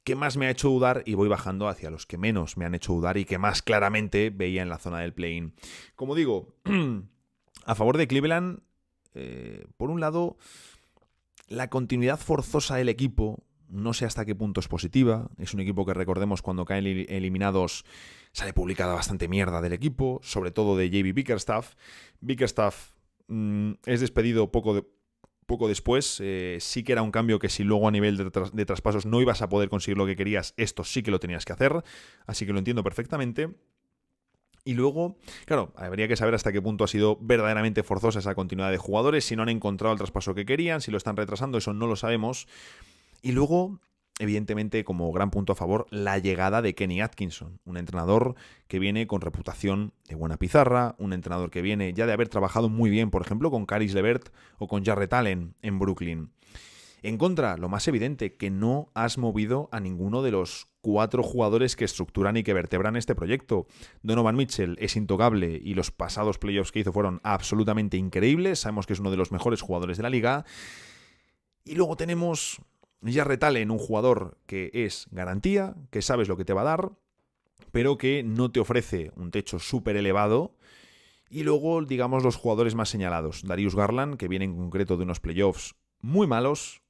que más me ha hecho dudar y voy bajando hacia los que menos me han hecho dudar y que más claramente veía en la zona del play-in. Como digo, a favor de Cleveland, por un lado, la continuidad forzosa del equipo, no sé hasta qué punto es positiva. Es un equipo que, recordemos, cuando caen eliminados sale publicada bastante mierda del equipo, sobre todo de JB Bickerstaff. Bickerstaff es despedido poco después. Sí que era un cambio que si luego a nivel de traspasos no ibas a poder conseguir lo que querías, esto sí que lo tenías que hacer. Así que lo entiendo perfectamente. Y luego, claro, habría que saber hasta qué punto ha sido verdaderamente forzosa esa continuidad de jugadores, si no han encontrado el traspaso que querían, si lo están retrasando, eso no lo sabemos. Y luego, evidentemente, como gran punto a favor, la llegada de Kenny Atkinson, un entrenador que viene con reputación de buena pizarra, un entrenador que viene ya de haber trabajado muy bien, por ejemplo, con Caris LeVert o con Jarrett Allen en Brooklyn. En contra, lo más evidente, que no has movido a ninguno de los 4 jugadores que estructuran y que vertebran este proyecto. Donovan Mitchell es intocable y los pasados playoffs que hizo fueron absolutamente increíbles. Sabemos que es uno de los mejores jugadores de la liga. Y luego tenemos Jarrett Allen, un jugador que es garantía, que sabes lo que te va a dar, pero que no te ofrece un techo súper elevado. Y luego, digamos, los jugadores más señalados. Darius Garland, que viene en concreto de unos playoffs muy malos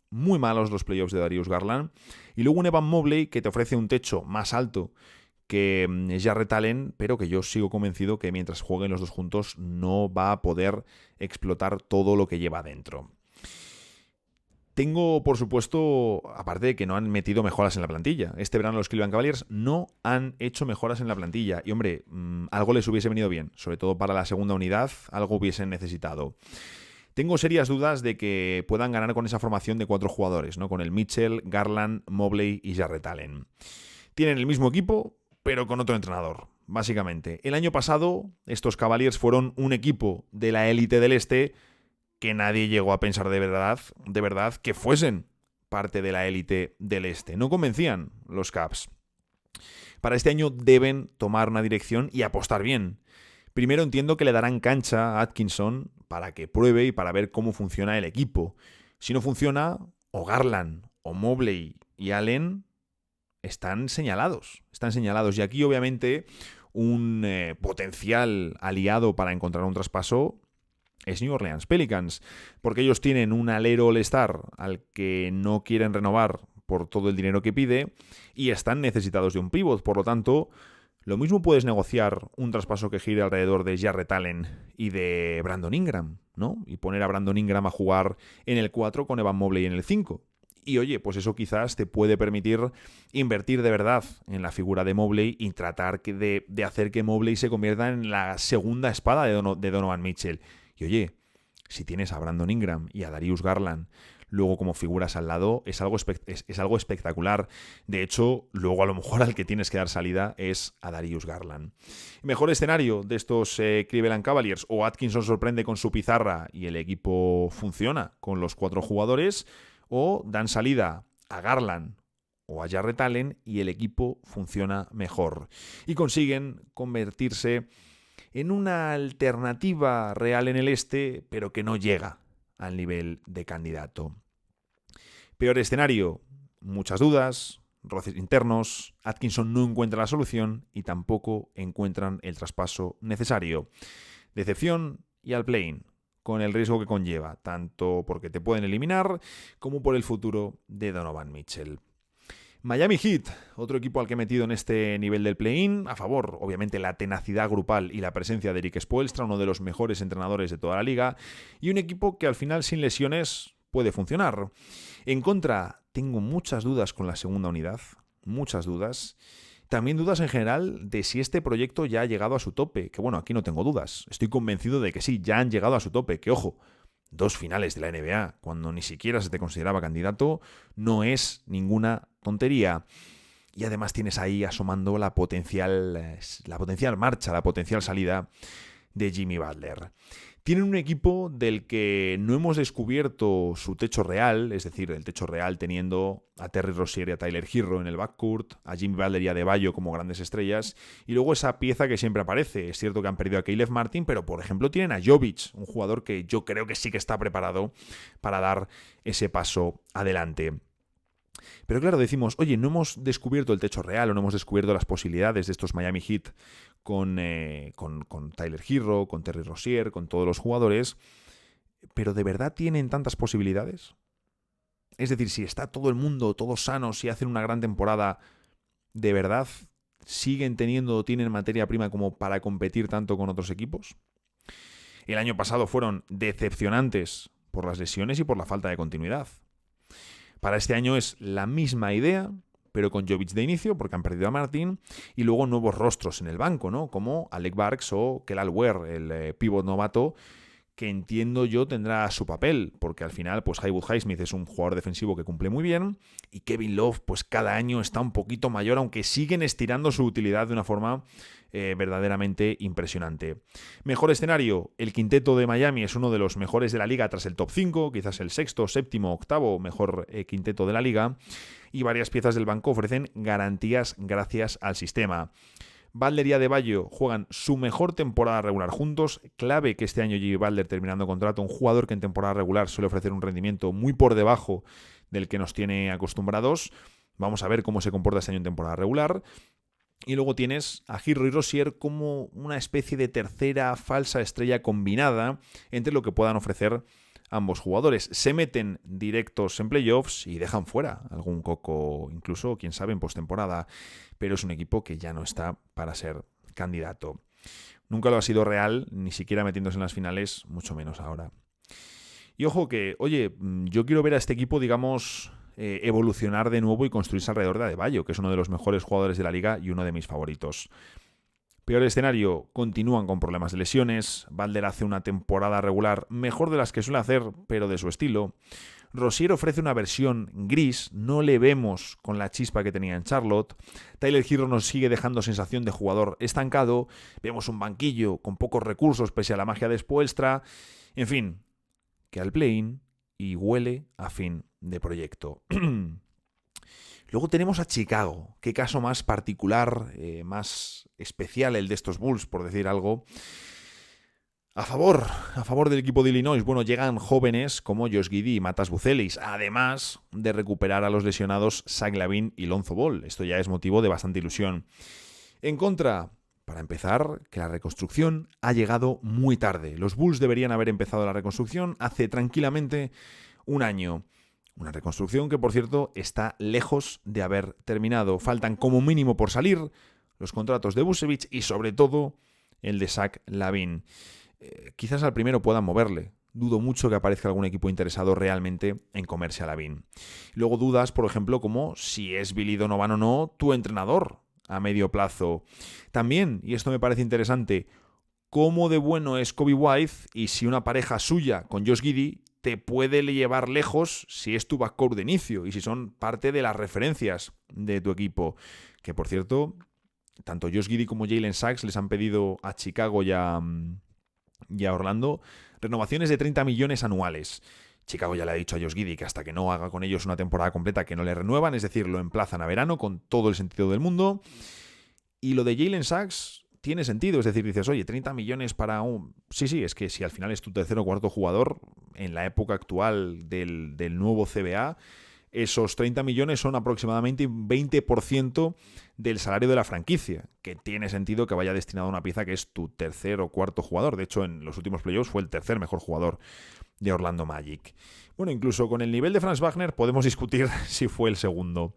los playoffs de Darius Garland. Y luego un Evan Mobley que te ofrece un techo más alto que Jarrett Allen, pero que yo sigo convencido que mientras jueguen los dos juntos no va a poder explotar todo lo que lleva dentro. Tengo, por supuesto, aparte de que no han metido mejoras en la plantilla. Este verano los Cleveland Cavaliers no han hecho mejoras en la plantilla. Y, hombre, algo les hubiese venido bien. Sobre todo para la segunda unidad, algo hubiesen necesitado. Tengo serias dudas de que puedan ganar con esa formación de 4 jugadores, ¿no? Con el Mitchell, Garland, Mobley y Jarrett Allen. Tienen el mismo equipo, pero con otro entrenador, básicamente. El año pasado, estos Cavaliers fueron un equipo de la élite del este que nadie llegó a pensar de verdad que fuesen parte de la élite del este. No convencían los Cavs. Para este año deben tomar una dirección y apostar bien. Primero entiendo que le darán cancha a Atkinson para que pruebe y para ver cómo funciona el equipo. Si no funciona, o Garland, o Mobley y Allen están señalados. Y aquí, obviamente, un potencial aliado para encontrar un traspaso es New Orleans Pelicans, porque ellos tienen un alero All-Star al que no quieren renovar por todo el dinero que pide y están necesitados de un pívot. Por lo tanto, lo mismo puedes negociar un traspaso que gire alrededor de Jarrett Allen y de Brandon Ingram, ¿no? Y poner a Brandon Ingram a jugar en el 4 con Evan Mobley en el 5. Y oye, pues eso quizás te puede permitir invertir de verdad en la figura de Mobley y tratar de hacer que Mobley se convierta en la segunda espada de Donovan Mitchell. Y oye, si tienes a Brandon Ingram y a Darius Garland luego como figuras al lado, es algo espectacular. De hecho, luego a lo mejor al que tienes que dar salida es a Darius Garland. Mejor escenario de estos Cleveland Cavaliers: o Atkinson sorprende con su pizarra y el equipo funciona con los 4 jugadores, o dan salida a Garland o a Jarrett Allen y el equipo funciona mejor. Y consiguen convertirse en una alternativa real en el este, pero que no llega al nivel de candidato. Peor escenario: muchas dudas, roces internos, Atkinson no encuentra la solución y tampoco encuentran el traspaso necesario. Decepción y al play-in, con el riesgo que conlleva, tanto porque te pueden eliminar como por el futuro de Donovan Mitchell. Miami Heat, otro equipo al que he metido en este nivel del play-in, a favor, obviamente, la tenacidad grupal y la presencia de Erik Spoelstra, uno de los mejores entrenadores de toda la liga, y un equipo que al final sin lesiones puede funcionar. En contra, tengo muchas dudas con la segunda unidad, muchas dudas. También dudas en general de si este proyecto ya ha llegado a su tope, que bueno, aquí no tengo dudas, estoy convencido de que sí, ya han llegado a su tope, que ojo, 2 finales de la NBA, cuando ni siquiera se te consideraba candidato, no es ninguna tontería. Y además tienes ahí asomando la potencial marcha, la potencial salida de Jimmy Butler. Tienen un equipo del que no hemos descubierto su techo real, es decir, el techo real teniendo a Terry Rozier y a Tyler Herro en el backcourt, a Jimmy Butler y a Adebayo como grandes estrellas, y luego esa pieza que siempre aparece. Es cierto que han perdido a Caleb Martin, pero por ejemplo tienen a Jovic, un jugador que yo creo que sí que está preparado para dar ese paso adelante. Pero claro, decimos, oye, no hemos descubierto el techo real o no hemos descubierto las posibilidades de estos Miami Heat con Tyler Herro, con Terry Rozier, con todos los jugadores, pero ¿de verdad tienen tantas posibilidades? Es decir, si está todo el mundo, todos sanos, si hacen una gran temporada, ¿de verdad siguen teniendo o tienen materia prima como para competir tanto con otros equipos? El año pasado fueron decepcionantes por las lesiones y por la falta de continuidad. Para este año es la misma idea, pero con Jovic de inicio, porque han perdido a Martin, y luego nuevos rostros en el banco, ¿no? Como Alec Burks o Kelal Ware, el pívot novato, que entiendo yo tendrá su papel, porque al final pues Haywood Highsmith es un jugador defensivo que cumple muy bien, y Kevin Love pues cada año está un poquito mayor, aunque siguen estirando su utilidad de una forma verdaderamente impresionante. Mejor escenario: el quinteto de Miami es uno de los mejores de la liga tras el top 5, quizás el sexto, séptimo, octavo mejor quinteto de la liga, y varias piezas del banco ofrecen garantías gracias al sistema. Butler y Adebayo juegan su mejor temporada regular juntos. Clave que este año Jimmy Butler terminando contrato, un jugador que en temporada regular suele ofrecer un rendimiento muy por debajo del que nos tiene acostumbrados. Vamos a ver cómo se comporta este año en temporada regular. Y luego tienes a Herro y Rozier como una especie de tercera falsa estrella combinada entre lo que puedan ofrecer ambos jugadores. Se meten directos en playoffs y dejan fuera algún coco, incluso, quién sabe, en postemporada. Pero es un equipo que ya no está para ser candidato. Nunca lo ha sido real, ni siquiera metiéndose en las finales, mucho menos ahora. Y ojo que, oye, yo quiero ver a este equipo, digamos, evolucionar de nuevo y construirse alrededor de Adebayo, que es uno de los mejores jugadores de la liga y uno de mis favoritos. Peor escenario: continúan con problemas de lesiones. Butler hace una temporada regular mejor de las que suele hacer, pero de su estilo. Rozier ofrece una versión gris, no le vemos con la chispa que tenía en Charlotte. Tyler Herro nos sigue dejando sensación de jugador estancado. Vemos un banquillo con pocos recursos pese a la magia de Spoelstra. En fin, que al play-in y huele a fin de proyecto. Luego tenemos a Chicago. Qué caso más particular, más especial el de estos Bulls, por decir algo. A favor del equipo de Illinois, bueno, llegan jóvenes como Josh Giddey y Matas Buzelis, además de recuperar a los lesionados Zach LaVine y Lonzo Ball. Esto ya es motivo de bastante ilusión. En contra, para empezar, que la reconstrucción ha llegado muy tarde. Los Bulls deberían haber empezado la reconstrucción hace tranquilamente un año. Una reconstrucción que, por cierto, está lejos de haber terminado. Faltan como mínimo por salir los contratos de Vucevic y, sobre todo, el de Zach LaVine. Quizás al primero puedan moverle. Dudo mucho que aparezca algún equipo interesado realmente en comerse a LaVine. Luego dudas, por ejemplo, como si es Billy Donovan o no tu entrenador a medio plazo. También, y esto me parece interesante, cómo de bueno es Coby White y si una pareja suya con Josh Giddey te puede llevar lejos si es tu backcourt de inicio y si son parte de las referencias de tu equipo. Que, por cierto, tanto Josh Giddey como Jalen Suggs les han pedido a Chicago y a Orlando renovaciones de 30 millones anuales. Chicago ya le ha dicho a Josh Giddey que hasta que no haga con ellos una temporada completa que no le renuevan, es decir, lo emplazan a verano con todo el sentido del mundo. Y lo de Jalen Suggs tiene sentido, es decir, dices, oye, 30 millones para un... Sí, es que si al final es tu tercer o cuarto jugador, en la época actual del nuevo CBA, esos 30 millones son aproximadamente un 20% del salario de la franquicia, que tiene sentido que vaya destinado a una pieza que es tu tercer o cuarto jugador. De hecho, en los últimos playoffs fue el tercer mejor jugador de Orlando Magic. Bueno, incluso con el nivel de Franz Wagner podemos discutir si fue el segundo.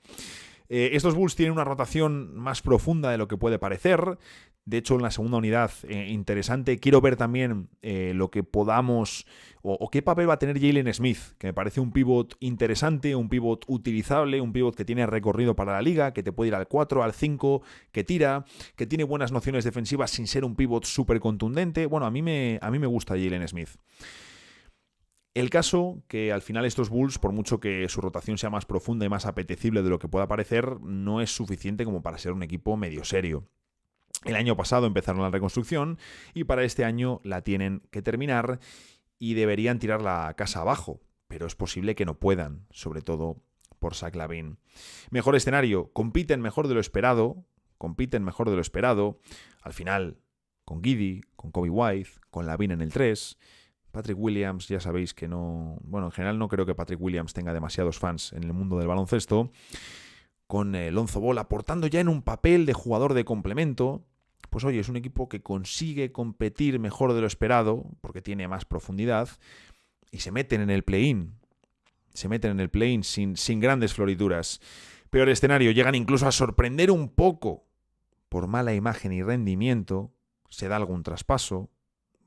Estos Bulls tienen una rotación más profunda de lo que puede parecer. De hecho, en la segunda unidad, interesante. Quiero ver también lo que podamos o qué papel va a tener Jalen Smith, que me parece un pivot interesante, un pivot utilizable, un pivot que tiene recorrido para la liga, que te puede ir al 4, al 5, que tira, que tiene buenas nociones defensivas sin ser un pivot súper contundente. Bueno, a mí me gusta Jalen Smith. El caso que al final estos Bulls, por mucho que su rotación sea más profunda y más apetecible de lo que pueda parecer, no es suficiente como para ser un equipo medio serio. El año pasado empezaron la reconstrucción y para este año la tienen que terminar y deberían tirar la casa abajo, pero es posible que no puedan, sobre todo por Zach LaVine. Mejor escenario, compiten mejor de lo esperado. Al final, con Giddey, con Coby White, con LaVine en el 3... Patrick Williams, ya sabéis que no... Bueno, en general no creo que Patrick Williams tenga demasiados fans en el mundo del baloncesto. Con Lonzo Ball aportando ya en un papel de jugador de complemento. Pues oye, es un equipo que consigue competir mejor de lo esperado, porque tiene más profundidad, y se meten en el play-in. Sin grandes florituras. Peor escenario, llegan incluso a sorprender un poco. Por mala imagen y rendimiento, se da algún traspaso.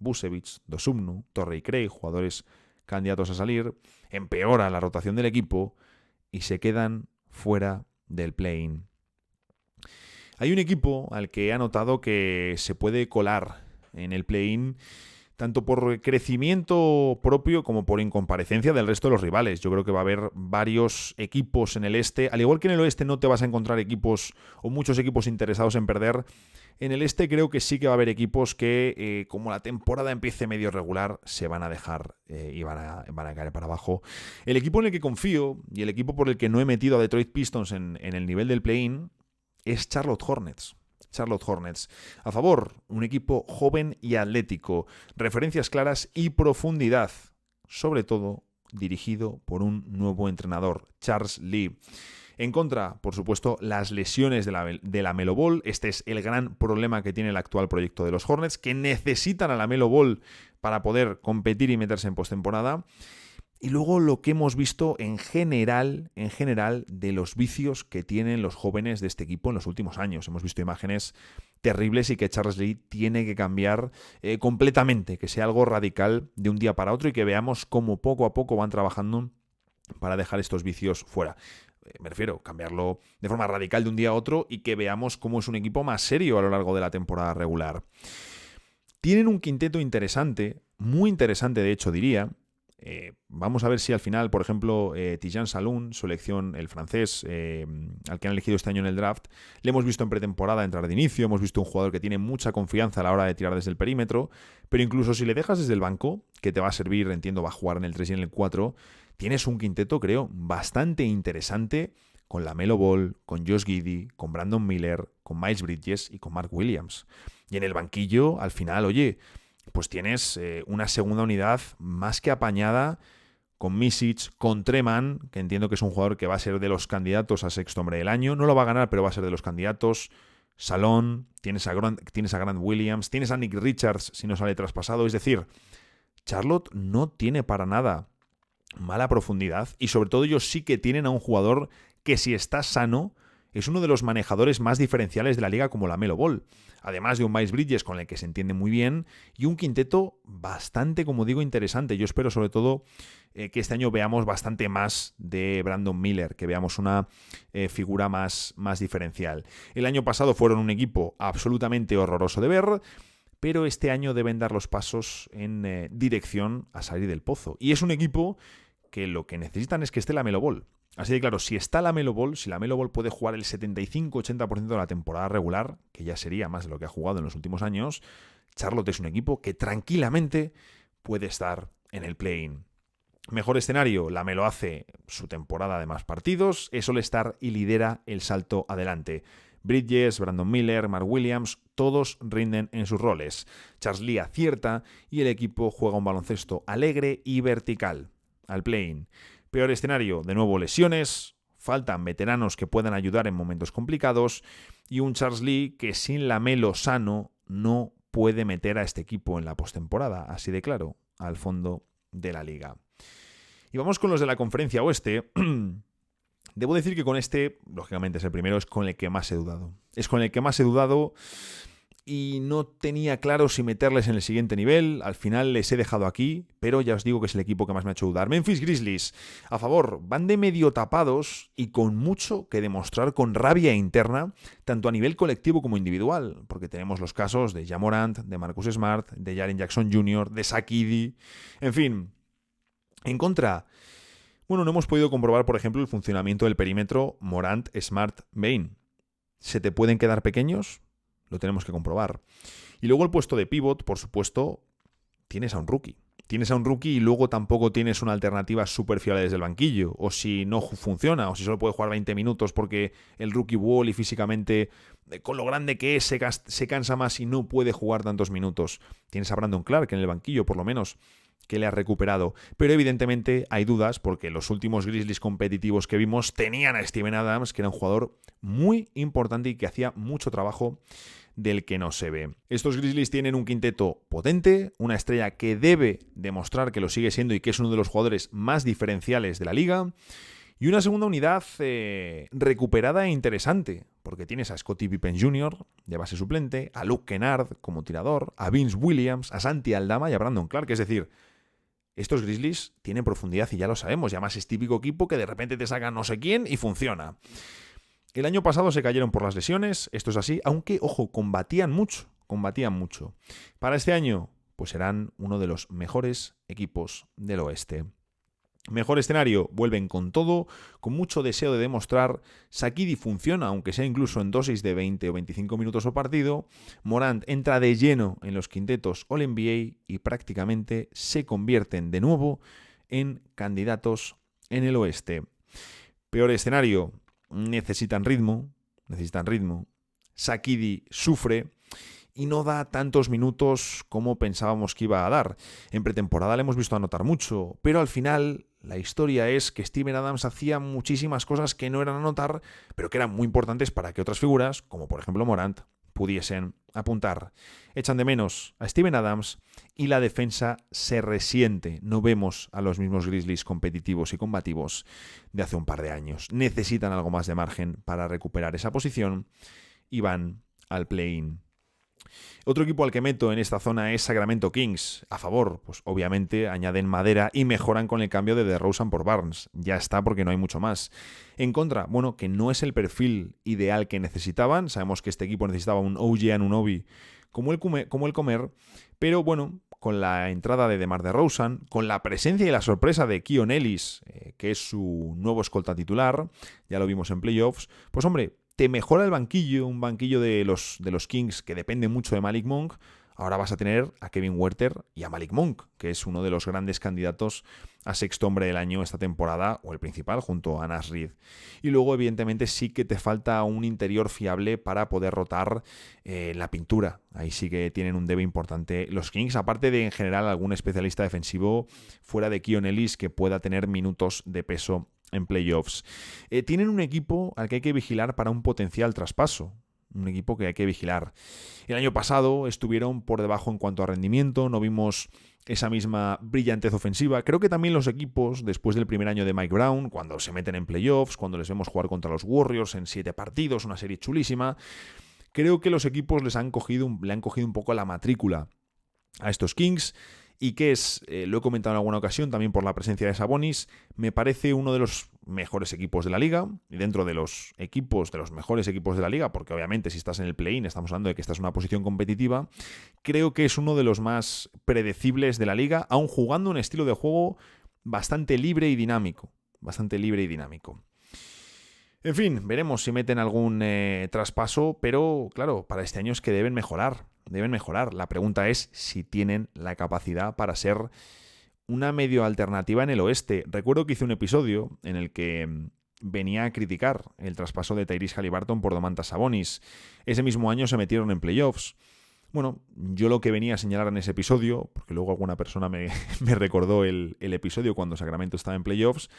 Vucevic, Dosumnu, Torrey Craig, jugadores candidatos a salir, empeora la rotación del equipo y se quedan fuera del play-in. Hay un equipo al que he notado que se puede colar en el play-in tanto por crecimiento propio como por incomparecencia del resto de los rivales. Yo creo que va a haber varios equipos en el este. Al igual que en el oeste no te vas a encontrar equipos o muchos equipos interesados en perder. En el este creo que sí que va a haber equipos que, como la temporada empiece medio regular, se van a dejar y van a caer para abajo. El equipo en el que confío y el equipo por el que no he metido a Detroit Pistons en el nivel del play-in es Charlotte Hornets. A favor, un equipo joven y atlético, referencias claras y profundidad, sobre todo dirigido por un nuevo entrenador, Charles Lee. En contra, por supuesto, las lesiones de la Melo Ball. Este es el gran problema que tiene el actual proyecto de los Hornets, que necesitan a la Melo Ball para poder competir y meterse en postemporada. Y luego lo que hemos visto en general, de los vicios que tienen los jóvenes de este equipo en los últimos años. Hemos visto imágenes terribles y que Charles Lee tiene que cambiar completamente, que sea algo radical de un día para otro y que veamos cómo poco a poco van trabajando para dejar estos vicios fuera. Me refiero a cambiarlo de forma radical de un día a otro y que veamos cómo es un equipo más serio a lo largo de la temporada regular. Tienen un quinteto interesante, muy interesante de hecho diría. Vamos a ver si al final, por ejemplo, Tidjane Saloun, su elección, el francés, al que han elegido este año en el draft, le hemos visto en pretemporada entrar de inicio, hemos visto un jugador que tiene mucha confianza a la hora de tirar desde el perímetro, pero incluso si le dejas desde el banco, que te va a servir, entiendo, va a jugar en el 3 y en el 4, tienes un quinteto, creo, bastante interesante con la Melo Ball, con Josh Giddey, con Brandon Miller, con Miles Bridges y con Mark Williams. Y en el banquillo, al final, oye, pues tienes una segunda unidad más que apañada con Micic, con Treman, que entiendo que es un jugador que va a ser de los candidatos a sexto hombre del año. No lo va a ganar, pero va a ser de los candidatos. Salón, tienes a Grant Williams, tienes a Nick Richards si no sale traspasado. Es decir, Charlotte no tiene para nada mala profundidad y sobre todo ellos sí que tienen a un jugador que si está sano es uno de los manejadores más diferenciales de la liga como LaMelo Ball. Además de un Miles Bridges con el que se entiende muy bien y un quinteto bastante, como digo, interesante. Yo espero sobre todo que este año veamos bastante más de Brandon Miller, que veamos una figura más diferencial. El año pasado fueron un equipo absolutamente horroroso de ver, pero este año deben dar los pasos en dirección a salir del pozo. Y es un equipo que lo que necesitan es que esté LaMelo Ball. Así de claro, si está LaMelo Ball, si LaMelo Ball puede jugar el 75-80% de la temporada regular, que ya sería más de lo que ha jugado en los últimos años, Charlotte es un equipo que tranquilamente puede estar en el play-in. Mejor escenario, LaMelo hace su temporada de más partidos, es All-Star y lidera el salto adelante. Bridges, Brandon Miller, Mark Williams, todos rinden en sus roles. Charles Lee acierta y el equipo juega un baloncesto alegre y vertical al play-in. Peor escenario, de nuevo lesiones, faltan veteranos que puedan ayudar en momentos complicados y un Charles Lee que sin LaMelo sano no puede meter a este equipo en la postemporada, así de claro, al fondo de la liga. Y vamos con los de la conferencia oeste. Debo decir que con este, lógicamente es el primero, es con el que más he dudado. Es con el que más he dudado y no tenía claro si meterles en el siguiente nivel. Al final les he dejado aquí, pero ya os digo que es el equipo que más me ha hecho dudar. Memphis Grizzlies, a favor, van de medio tapados y con mucho que demostrar, con rabia interna, tanto a nivel colectivo como individual, porque tenemos los casos de Ja Morant, de Marcus Smart, de Jaren Jackson Jr., de Zach Edey, en fin. En contra, bueno, no hemos podido comprobar, por ejemplo, el funcionamiento del perímetro Morant, Smart, Bane. ¿Se te pueden quedar pequeños? Lo tenemos que comprobar. Y luego el puesto de pivot, por supuesto, tienes a un rookie. Tienes a un rookie y luego tampoco tienes una alternativa súper fiable desde el banquillo. O si no funciona, o si solo puede jugar 20 minutos porque el rookie Wall y físicamente, con lo grande que es, se cansa más y no puede jugar tantos minutos. Tienes a Brandon Clark en el banquillo, por lo menos, que le ha recuperado. Pero evidentemente hay dudas porque los últimos Grizzlies competitivos que vimos tenían a Steven Adams, que era un jugador muy importante y que hacía mucho trabajo del que no se ve. Estos Grizzlies tienen un quinteto potente, una estrella que debe demostrar que lo sigue siendo y que es uno de los jugadores más diferenciales de la liga, y una segunda unidad recuperada e interesante, porque tienes a Scottie Pippen Jr. de base suplente, a Luke Kennard como tirador, a Vince Williams, a Santi Aldama y a Brandon Clark. Es decir, estos Grizzlies tienen profundidad y ya lo sabemos, y además es típico equipo que de repente te saca no sé quién y funciona. El año pasado se cayeron por las lesiones, esto es así, aunque, ojo, combatían mucho. Para este año, pues serán uno de los mejores equipos del oeste. Mejor escenario, vuelven con todo, con mucho deseo de demostrar. Zach Edey funciona, aunque sea incluso en dosis de 20 o 25 minutos por partido. Morant entra de lleno en los quintetos All-NBA y prácticamente se convierten de nuevo en candidatos en el oeste. Peor escenario, necesitan ritmo. Zach Edey sufre y no da tantos minutos como pensábamos que iba a dar. En pretemporada le hemos visto anotar mucho, pero al final la historia es que Steven Adams hacía muchísimas cosas que no eran anotar, pero que eran muy importantes para que otras figuras, como por ejemplo Morant, pudiesen apuntar. Echan de menos a Steven Adams y la defensa se resiente. No vemos a los mismos Grizzlies competitivos y combativos de hace un par de años. Necesitan algo más de margen para recuperar esa posición y van al play-in. Otro equipo al que meto en esta zona es Sacramento Kings. A favor, pues obviamente añaden madera y mejoran con el cambio de DeRozan por Barnes. Ya está, porque no hay mucho más. En contra, bueno, que no es el perfil ideal que necesitaban. Sabemos que este equipo necesitaba un OG Anunoby como el comer, pero bueno, con la entrada de DeMar DeRozan, con la presencia y la sorpresa de Keon Ellis, que es su nuevo escolta titular, ya lo vimos en playoffs, pues hombre, te mejora el banquillo, un banquillo de los Kings que depende mucho de Malik Monk. Ahora vas a tener a Kevin Huerter y a Malik Monk, que es uno de los grandes candidatos a sexto hombre del año esta temporada, o el principal, junto a Nash Reed. Y luego, evidentemente, sí que te falta un interior fiable para poder rotar la pintura. Ahí sí que tienen un debe importante los Kings, aparte de, en general, algún especialista defensivo fuera de Keon Ellis que pueda tener minutos de peso en playoffs. Tienen un equipo al que hay que vigilar para un potencial traspaso. un equipo que hay que vigilar. El año pasado estuvieron por debajo en cuanto a rendimiento, no vimos esa misma brillantez ofensiva. Creo que también los equipos, después del primer año de Mike Brown, cuando se meten en playoffs, cuando les vemos jugar contra los Warriors en 7 partidos, una serie chulísima, creo que los equipos le han cogido un poco la matrícula a estos Kings. Y que es, lo he comentado en alguna ocasión, también por la presencia de Sabonis, me parece uno de los mejores equipos de la liga, y dentro de los mejores equipos de la liga, porque obviamente si estás en el play-in estamos hablando de que esta es una posición competitiva, creo que es uno de los más predecibles de la liga, aun jugando un estilo de juego bastante libre y dinámico. En fin, veremos si meten algún traspaso, pero claro, para este año es que deben mejorar. La pregunta es si tienen la capacidad para ser una medio alternativa en el oeste. Recuerdo que hice un episodio en el que venía a criticar el traspaso de Tyrese Haliburton por Domantas Sabonis. Ese mismo año se metieron en playoffs. Bueno, yo lo que venía a señalar en ese episodio, porque luego alguna persona me recordó el episodio cuando Sacramento estaba en playoffs,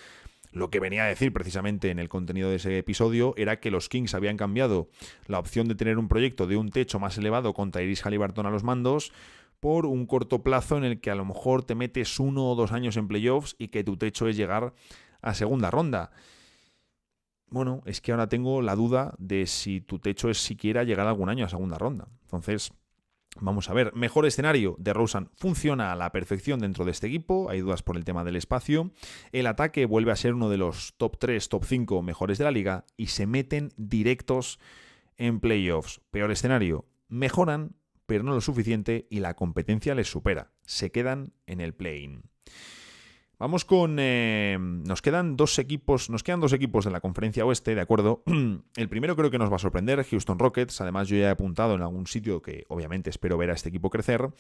lo que venía a decir precisamente en el contenido de ese episodio era que los Kings habían cambiado la opción de tener un proyecto de un techo más elevado con Tyrese Haliburton a los mandos por un corto plazo en el que a lo mejor te metes 1 o 2 años en playoffs y que tu techo es llegar a segunda ronda. Bueno, es que ahora tengo la duda de si tu techo es siquiera llegar algún año a segunda ronda. Entonces, vamos a ver, mejor escenario. DeRozan funciona a la perfección dentro de este equipo, hay dudas por el tema del espacio. El ataque vuelve a ser uno de los top 3, top 5 mejores de la liga y se meten directos en playoffs. Peor escenario, mejoran, pero no lo suficiente y la competencia les supera. Se quedan en el play-in. Vamos con... Nos quedan dos equipos de la conferencia oeste, ¿de acuerdo? El primero creo que nos va a sorprender, Houston Rockets. Además, yo ya he apuntado en algún sitio que obviamente espero ver a este equipo crecer.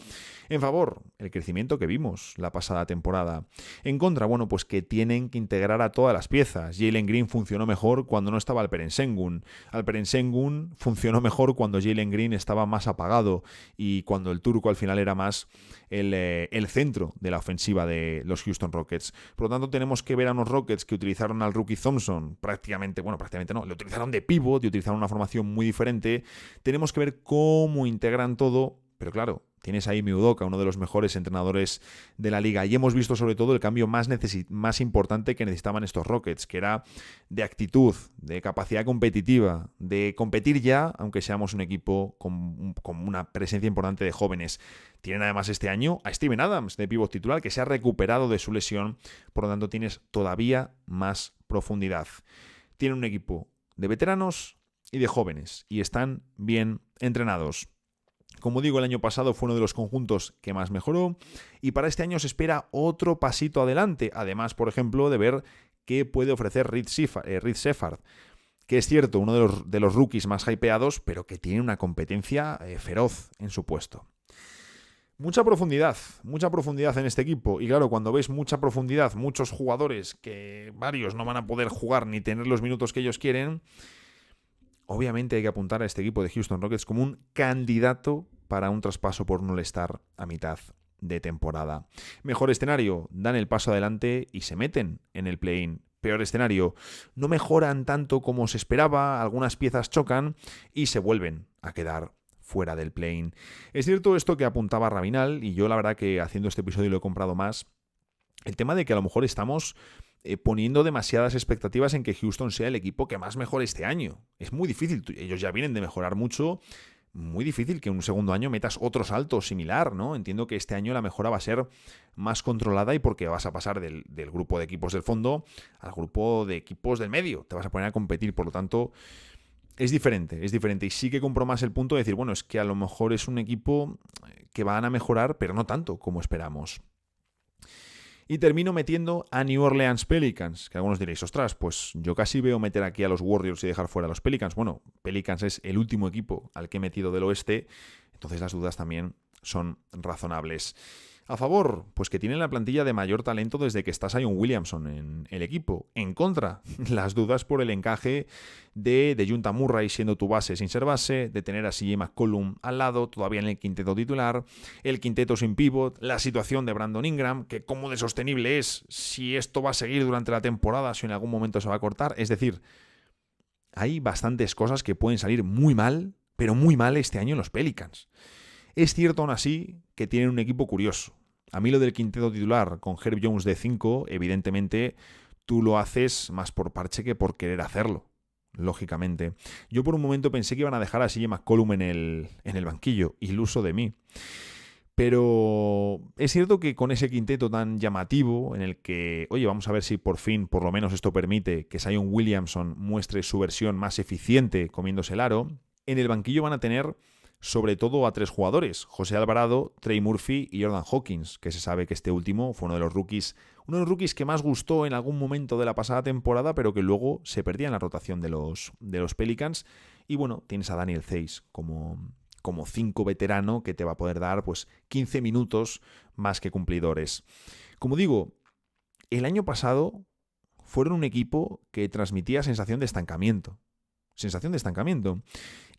En favor, el crecimiento que vimos la pasada temporada. En contra, bueno, pues que tienen que integrar a todas las piezas. Jalen Green funcionó mejor cuando no estaba Alperen Sengun. Alperen Sengun funcionó mejor cuando Jalen Green estaba más apagado y cuando el turco al final era más el centro de la ofensiva de los Houston Rockets. Por lo tanto, tenemos que ver a unos Rockets que utilizaron al rookie Thompson prácticamente no, le utilizaron de pivot y utilizaron una formación muy diferente. Tenemos que ver cómo integran todo, pero claro, tienes ahí Ime Udoka, uno de los mejores entrenadores de la liga, y hemos visto sobre todo el cambio más importante que necesitaban estos Rockets, que era de actitud, de capacidad competitiva, de competir ya, aunque seamos un equipo con una presencia importante de jóvenes. Tienen además este año a Steven Adams, de pívot titular, que se ha recuperado de su lesión, por lo tanto tienes todavía más profundidad. Tienen un equipo de veteranos y de jóvenes, y están bien entrenados. Como digo, el año pasado fue uno de los conjuntos que más mejoró y para este año se espera otro pasito adelante. Además, por ejemplo, de ver qué puede ofrecer Reed Shepherd, que es cierto, uno de los rookies más hypeados, pero que tiene una competencia feroz en su puesto. Mucha profundidad en este equipo. Y claro, cuando ves mucha profundidad, muchos jugadores que varios no van a poder jugar ni tener los minutos que ellos quieren, obviamente hay que apuntar a este equipo de Houston Rockets como un candidato para un traspaso por un All-Star a mitad de temporada. Mejor escenario, dan el paso adelante y se meten en el play-in. Peor escenario, no mejoran tanto como se esperaba, algunas piezas chocan y se vuelven a quedar fuera del play-in. Es cierto esto que apuntaba Rabinal, y yo la verdad que haciendo este episodio lo he comprado más, el tema de que a lo mejor estamos poniendo demasiadas expectativas en que Houston sea el equipo que más mejore este año. Es muy difícil, ellos ya vienen de mejorar mucho, muy difícil que en un segundo año metas otro salto similar, ¿no? Entiendo que este año la mejora va a ser más controlada y porque vas a pasar del grupo de equipos del fondo al grupo de equipos del medio, te vas a poner a competir, por lo tanto es diferente y sí que compro más el punto de decir, bueno, es que a lo mejor es un equipo que van a mejorar, pero no tanto como esperamos. Y termino metiendo a New Orleans Pelicans, que algunos diréis, ostras, pues yo casi veo meter aquí a los Warriors y dejar fuera a los Pelicans. Bueno, Pelicans es el último equipo al que he metido del oeste, entonces las dudas también son razonables. A favor, pues que tienen la plantilla de mayor talento desde que está Zion Williamson en el equipo. En contra, las dudas por el encaje de Junta Murray siendo tu base sin ser base, de tener a CJ McCollum al lado, todavía en el quinteto titular, el quinteto sin pivot, la situación de Brandon Ingram, que cómo de sostenible es, si esto va a seguir durante la temporada, si en algún momento se va a cortar. Es decir, hay bastantes cosas que pueden salir muy mal pero muy mal este año en los Pelicans. Es cierto aún así que tienen un equipo curioso. A mí lo del quinteto titular con Herb Jones de 5, evidentemente tú lo haces más por parche que por querer hacerlo, lógicamente. Yo por un momento pensé que iban a dejar a CJ McCollum en el banquillo, iluso de mí. Pero es cierto que con ese quinteto tan llamativo en el que, oye, vamos a ver si por fin, por lo menos esto permite que Zion Williamson muestre su versión más eficiente comiéndose el aro, en el banquillo van a tener sobre todo a 3 jugadores, José Alvarado, Trey Murphy y Jordan Hawkins, que se sabe que este último fue uno de los rookies que más gustó en algún momento de la pasada temporada, pero que luego se perdía en la rotación de los Pelicans. Y bueno, tienes a Daniel Theis como 5 veterano que te va a poder dar pues 15 minutos más que cumplidores. Como digo, el año pasado fueron un equipo que transmitía sensación de estancamiento.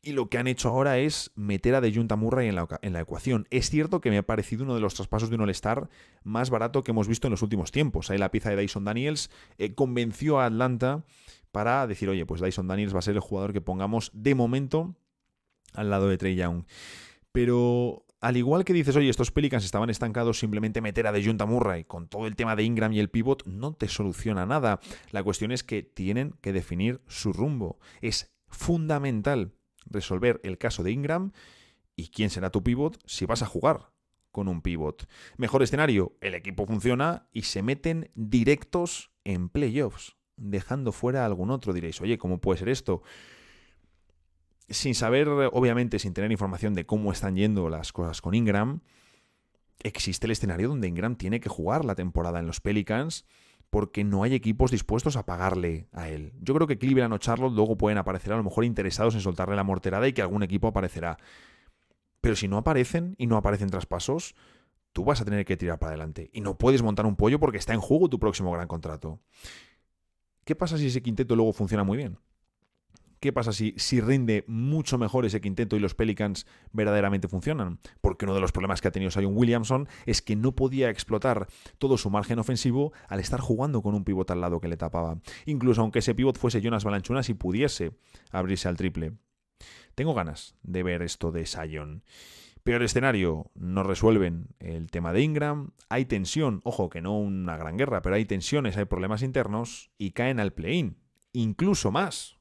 Y lo que han hecho ahora es meter a DeJounte Murray en la ecuación. Es cierto que me ha parecido uno de los traspasos de un All-Star más barato que hemos visto en los últimos tiempos. Ahí la pieza de Dyson Daniels convenció a Atlanta para decir, oye, pues Dyson Daniels va a ser el jugador que pongamos de momento al lado de Trae Young. Pero al igual que dices, oye, estos Pelicans estaban estancados, simplemente meter a DeJounte Murray con todo el tema de Ingram y el pivot no te soluciona nada. La cuestión es que tienen que definir su rumbo. Es fundamental resolver el caso de Ingram y quién será tu pivot si vas a jugar con un pivot. Mejor escenario, el equipo funciona y se meten directos en playoffs, dejando fuera a algún otro. Diréis, oye, ¿cómo puede ser esto? Sin saber, obviamente, sin tener información de cómo están yendo las cosas con Ingram, existe el escenario donde Ingram tiene que jugar la temporada en los Pelicans porque no hay equipos dispuestos a pagarle a él. Yo creo que Cleveland o Charlotte luego pueden aparecer a lo mejor interesados en soltarle la morterada y que algún equipo aparecerá. Pero si no aparecen y no aparecen traspasos, tú vas a tener que tirar para adelante. Y no puedes montar un pollo porque está en juego tu próximo gran contrato. ¿Qué pasa si ese quinteto luego funciona muy bien? ¿Qué pasa si rinde mucho mejor ese quinteto y los Pelicans verdaderamente funcionan? Porque uno de los problemas que ha tenido Zion Williamson es que no podía explotar todo su margen ofensivo al estar jugando con un pivot al lado que le tapaba. Incluso aunque ese pivot fuese Jonas Valanciunas y pudiese abrirse al triple. Tengo ganas de ver esto de Zion. Peor escenario, no resuelven el tema de Ingram, hay tensión, ojo que no una gran guerra, pero hay tensiones, hay problemas internos y caen al play-in. Incluso más.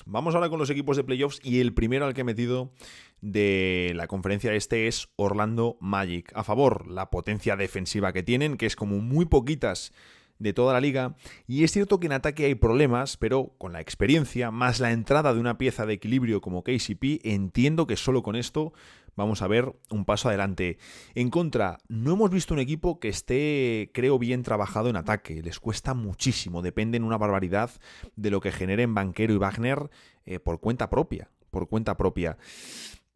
Vamos ahora con los equipos de playoffs y el primero al que he metido de la conferencia es Orlando Magic. A favor, la potencia defensiva que tienen, que es como muy poquitas de toda la liga. Y es cierto que en ataque hay problemas, pero con la experiencia, más la entrada de una pieza de equilibrio como KCP, entiendo que solo con esto vamos a ver un paso adelante. En contra, no hemos visto un equipo que esté, creo, bien trabajado en ataque. Les cuesta muchísimo, dependen una barbaridad de lo que generen Banchero y Wagner por cuenta propia.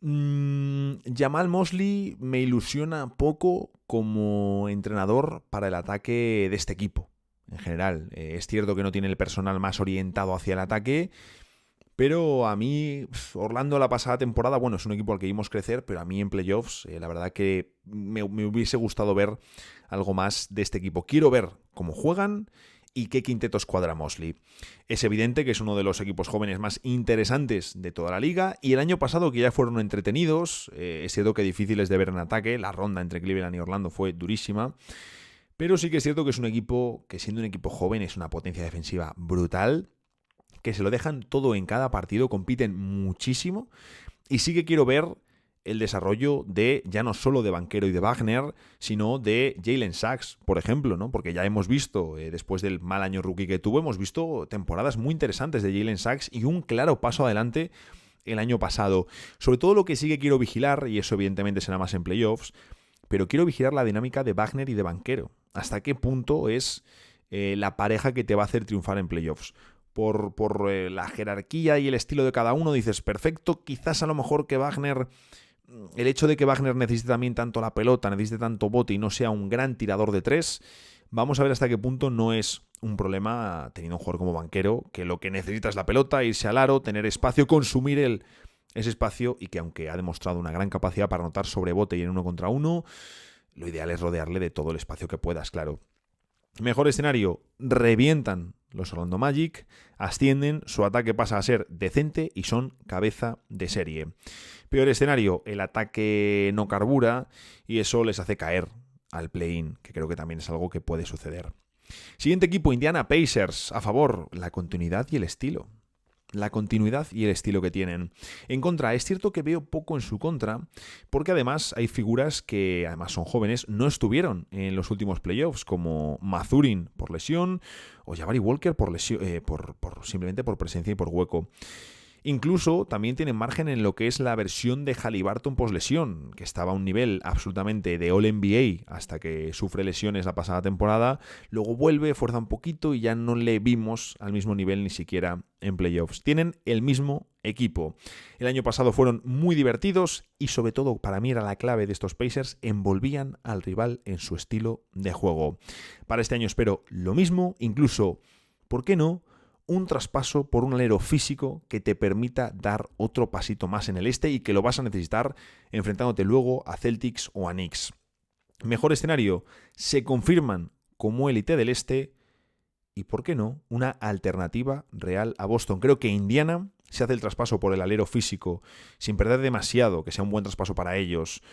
Jamal Mosley me ilusiona poco como entrenador para el ataque de este equipo. En general, es cierto que no tiene el personal más orientado hacia el ataque, pero a mí, Orlando la pasada temporada, bueno, es un equipo al que vimos crecer, pero a mí en playoffs, la verdad que me hubiese gustado ver algo más de este equipo. Quiero ver cómo juegan y qué quintetos cuadra Mosley. Es evidente que es uno de los equipos jóvenes más interesantes de toda la liga, y el año pasado que ya fueron entretenidos, es cierto que difíciles de ver en ataque, la ronda entre Cleveland y Orlando fue durísima, pero sí que es cierto que es un equipo que, siendo un equipo joven, es una potencia defensiva brutal, que se lo dejan todo en cada partido, compiten muchísimo, y sí que quiero ver el desarrollo de, ya no solo de Banchero y de Wagner, sino de Jalen Sachs, por ejemplo, ¿no? Porque ya hemos visto, después del mal año rookie que tuvo, hemos visto temporadas muy interesantes de Jalen Sachs y un claro paso adelante el año pasado. Sobre todo lo que sí que quiero vigilar, y eso evidentemente será más en playoffs, pero quiero vigilar la dinámica de Wagner y de Banchero. ¿Hasta qué punto es la pareja que te va a hacer triunfar en playoffs? Por la jerarquía y el estilo de cada uno dices, perfecto, quizás a lo mejor que Wagner, el hecho de que Wagner necesite también tanto la pelota, necesite tanto bote y no sea un gran tirador de tres, vamos a ver hasta qué punto no es un problema teniendo un jugador como Banchero, que lo que necesita es la pelota, irse al aro, tener espacio, consumir ese espacio, y que aunque ha demostrado una gran capacidad para anotar sobre bote y en 1 contra 1, lo ideal es rodearle de todo el espacio que puedas, claro. Mejor escenario, revientan los Orlando Magic ascienden, su ataque pasa a ser decente y son cabeza de serie. Peor escenario, el ataque no carbura y eso les hace caer al play-in, que creo que también es algo que puede suceder. Siguiente equipo, Indiana Pacers. A favor, la continuidad y el estilo. La continuidad y el estilo que tienen. En contra, es cierto que veo poco en su contra, porque además hay figuras que además son jóvenes, no estuvieron en los últimos playoffs, como Mathurin por lesión o Jabari Walker por lesión, simplemente por presencia y por hueco. Incluso también tienen margen en lo que es la versión de Haliburton post-lesión, que estaba a un nivel absolutamente de All-NBA hasta que sufre lesiones la pasada temporada, luego vuelve, fuerza un poquito y ya no le vimos al mismo nivel ni siquiera en playoffs. Tienen el mismo equipo. El año pasado fueron muy divertidos y sobre todo para mí era la clave de estos Pacers, envolvían al rival en su estilo de juego. Para este año espero lo mismo, incluso, ¿por qué no?, un traspaso por un alero físico que te permita dar otro pasito más en el este y que lo vas a necesitar enfrentándote luego a Celtics o a Knicks. Mejor escenario, se confirman como élite del este y, ¿por qué no?, una alternativa real a Boston. Creo que Indiana se hace el traspaso por el alero físico sin perder demasiado, que sea un buen traspaso para ellos,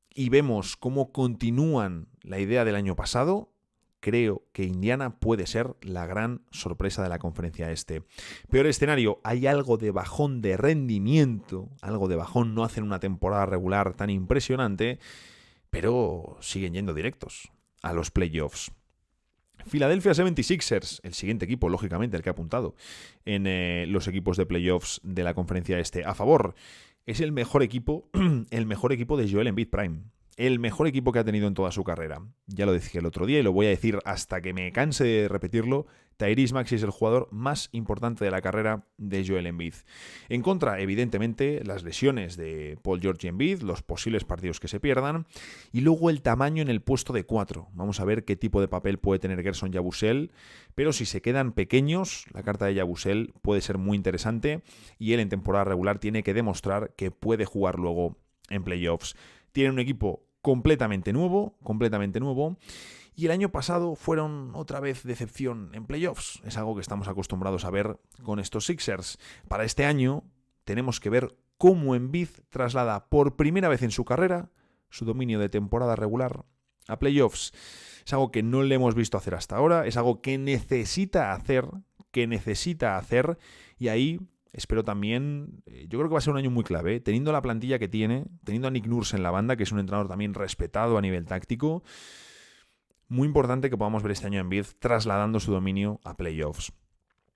y vemos cómo continúan la idea del año pasado. Creo que Indiana puede ser la gran sorpresa de la conferencia este. Peor escenario, hay algo de bajón de rendimiento, algo de bajón, no hacen una temporada regular tan impresionante, pero siguen yendo directos a los playoffs. Philadelphia 76ers, el siguiente equipo, lógicamente, el que ha apuntado en los equipos de playoffs de la conferencia este. A favor, es el mejor equipo de Joel Embiid Prime. El mejor equipo que ha tenido en toda su carrera. Ya lo dije el otro día y lo voy a decir hasta que me canse de repetirlo. Tyrese Maxey es el jugador más importante de la carrera de Joel Embiid. En contra, evidentemente, las lesiones de Paul George y Embiid, los posibles partidos que se pierdan, y luego el tamaño en el puesto de 4. Vamos a ver qué tipo de papel puede tener Gerson Yabusel, pero si se quedan pequeños, la carta de Yabusel puede ser muy interesante y él en temporada regular tiene que demostrar que puede jugar luego en playoffs. Tienen un equipo completamente nuevo, y el año pasado fueron otra vez decepción en playoffs. Es algo que estamos acostumbrados a ver con estos Sixers. Para este año tenemos que ver cómo Embiid traslada por primera vez en su carrera su dominio de temporada regular a playoffs. Es algo que no le hemos visto hacer hasta ahora, es algo que necesita hacer, y ahí espero también, yo creo que va a ser un año muy clave, teniendo la plantilla que tiene, teniendo a Nick Nurse en la banda, que es un entrenador también respetado a nivel táctico. Muy importante que podamos ver este año en Embiid trasladando su dominio a playoffs.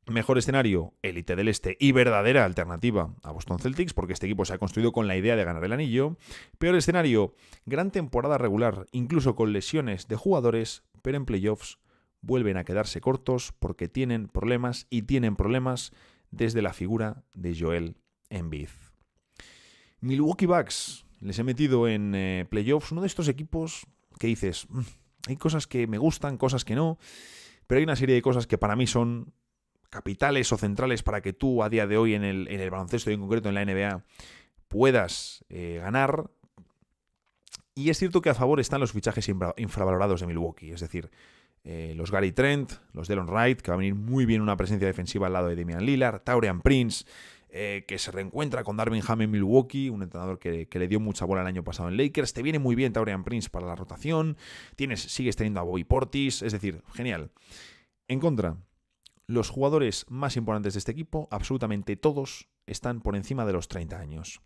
Mejor escenario, élite del este y verdadera alternativa a Boston Celtics, porque este equipo se ha construido con la idea de ganar el anillo. Peor escenario, gran temporada regular, incluso con lesiones de jugadores, pero en playoffs vuelven a quedarse cortos porque tienen problemas desde la figura de Joel Embiid. Milwaukee Bucks, les he metido en playoffs, uno de estos equipos que dices, hay cosas que me gustan, cosas que no, pero hay una serie de cosas que para mí son capitales o centrales para que tú a día de hoy en el baloncesto y en concreto en la NBA puedas ganar. Y es cierto que a favor están los fichajes infravalorados de Milwaukee, es decir, los Gary Trent, los Delon Wright, que va a venir muy bien una presencia defensiva al lado de Damian Lillard, Taurean Prince, que se reencuentra con Darvin Ham en Milwaukee, un entrenador que le dio mucha bola el año pasado en Lakers. Te viene muy bien Taurean Prince para la rotación, sigues teniendo a Bobby Portis, es decir, genial. En contra, los jugadores más importantes de este equipo, absolutamente todos, están por encima de los 30 años.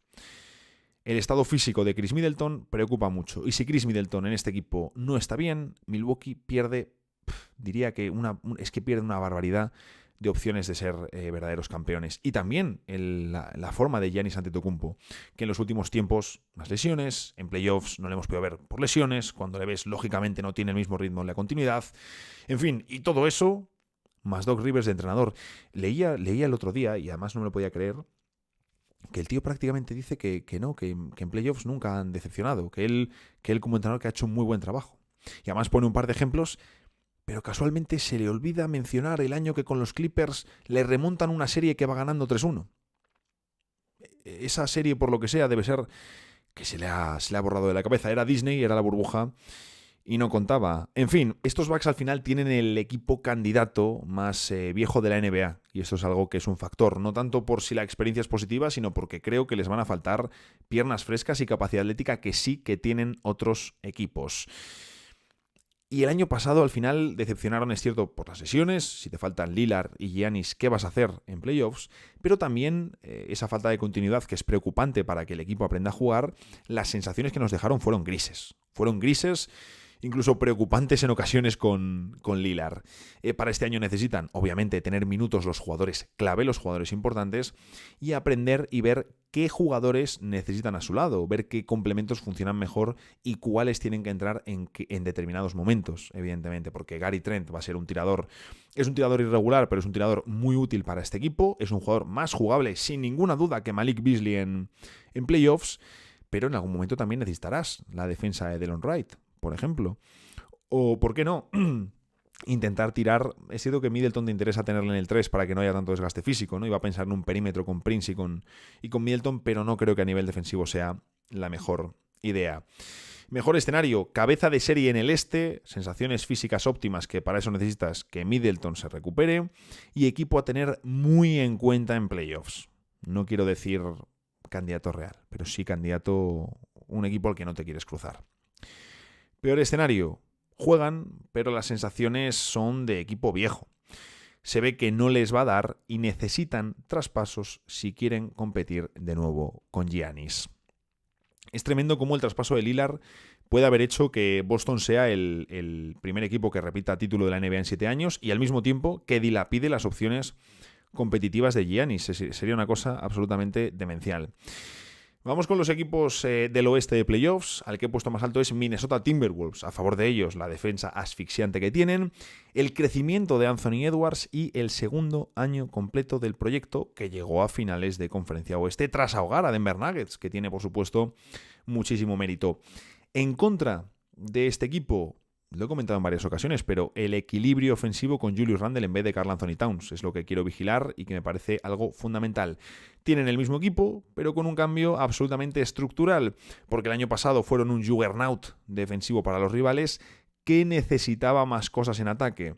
El estado físico de Chris Middleton preocupa mucho, y si Chris Middleton en este equipo no está bien, Milwaukee pierde, diría que pierde una barbaridad de opciones de ser verdaderos campeones. Y también la forma de Giannis Antetokounmpo, que en los últimos tiempos, más lesiones, en playoffs no le hemos podido ver por lesiones, cuando le ves, lógicamente no tiene el mismo ritmo en la continuidad. En fin, y todo eso, más Doc Rivers de entrenador. Leía el otro día, y además no me lo podía creer, que el tío prácticamente dice que en playoffs nunca han decepcionado, que él como entrenador que ha hecho un muy buen trabajo. Y además pone un par de ejemplos, pero casualmente se le olvida mencionar el año que con los Clippers le remontan una serie que va ganando 3-1. Esa serie, por lo que sea, debe ser que se le ha borrado de la cabeza. Era Disney, era la burbuja, y no contaba. En fin, estos Bucks al final tienen el equipo candidato más viejo de la NBA, y esto es algo que es un factor, no tanto por si la experiencia es positiva, sino porque creo que les van a faltar piernas frescas y capacidad atlética que sí que tienen otros equipos. Y el año pasado al final decepcionaron, es cierto, por las lesiones, si te faltan Lillard y Giannis, ¿qué vas a hacer en playoffs? Pero también esa falta de continuidad que es preocupante para que el equipo aprenda a jugar, las sensaciones que nos dejaron fueron grises. Fueron grises, incluso preocupantes en ocasiones con Lillard. Para este año necesitan, obviamente, tener minutos los jugadores clave, los jugadores importantes, y aprender y ver qué jugadores necesitan a su lado, ver qué complementos funcionan mejor y cuáles tienen que entrar en determinados momentos, evidentemente, porque Gary Trent va a ser un tirador, es un tirador irregular, pero es un tirador muy útil para este equipo, es un jugador más jugable, sin ninguna duda, que Malik Beasley en playoffs, pero en algún momento también necesitarás la defensa de Delon Wright, por ejemplo. O, ¿por qué no? Intentar tirar. Es cierto que Middleton te interesa tenerle en el 3 para que no haya tanto desgaste físico, ¿no? Iba a pensar en un perímetro con Prince y con Middleton, pero no creo que a nivel defensivo sea la mejor idea. Mejor escenario, cabeza de serie en el este, sensaciones físicas óptimas, que para eso necesitas que Middleton se recupere, y equipo a tener muy en cuenta en playoffs. No quiero decir candidato real, pero sí candidato, un equipo al que no te quieres cruzar. Peor escenario, juegan, pero las sensaciones son de equipo viejo. Se ve que no les va a dar y necesitan traspasos si quieren competir de nuevo con Giannis. Es tremendo cómo el traspaso de Lillard puede haber hecho que Boston sea el primer equipo que repita título de la NBA en 7 años y al mismo tiempo que dilapide las opciones competitivas de Giannis. Sería una cosa absolutamente demencial. Vamos con los equipos del oeste de playoffs. Al que he puesto más alto es Minnesota Timberwolves. A favor de ellos, la defensa asfixiante que tienen, el crecimiento de Anthony Edwards y el segundo año completo del proyecto que llegó a finales de conferencia oeste tras ahogar a Denver Nuggets, que tiene por supuesto muchísimo mérito. En contra de este equipo, lo he comentado en varias ocasiones, pero el equilibrio ofensivo con Julius Randle en vez de Karl Anthony Towns es lo que quiero vigilar y que me parece algo fundamental. Tienen el mismo equipo, pero con un cambio absolutamente estructural, porque el año pasado fueron un juggernaut defensivo para los rivales que necesitaba más cosas en ataque.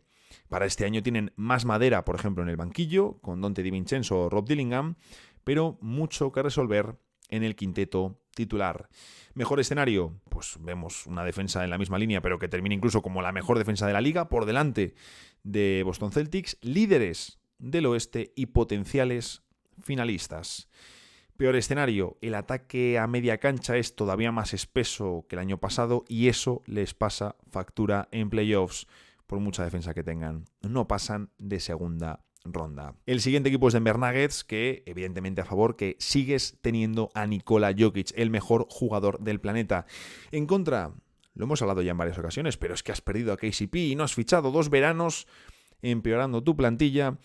Para este año tienen más madera, por ejemplo, en el banquillo, con Donte DiVincenzo o Rob Dillingham, pero mucho que resolver en el quinteto titular. Mejor escenario, pues vemos una defensa en la misma línea, pero que termina incluso como la mejor defensa de la liga, por delante de Boston Celtics, líderes del oeste y potenciales finalistas. Peor escenario, el ataque a media cancha es todavía más espeso que el año pasado y eso les pasa factura en playoffs, por mucha defensa que tengan. No pasan de segunda ronda. El siguiente equipo es Denver Nuggets, que evidentemente a favor que sigues teniendo a Nikola Jokic, el mejor jugador del planeta. En contra, lo hemos hablado ya en varias ocasiones, pero es que has perdido a KCP y no has fichado 2 veranos, empeorando tu plantilla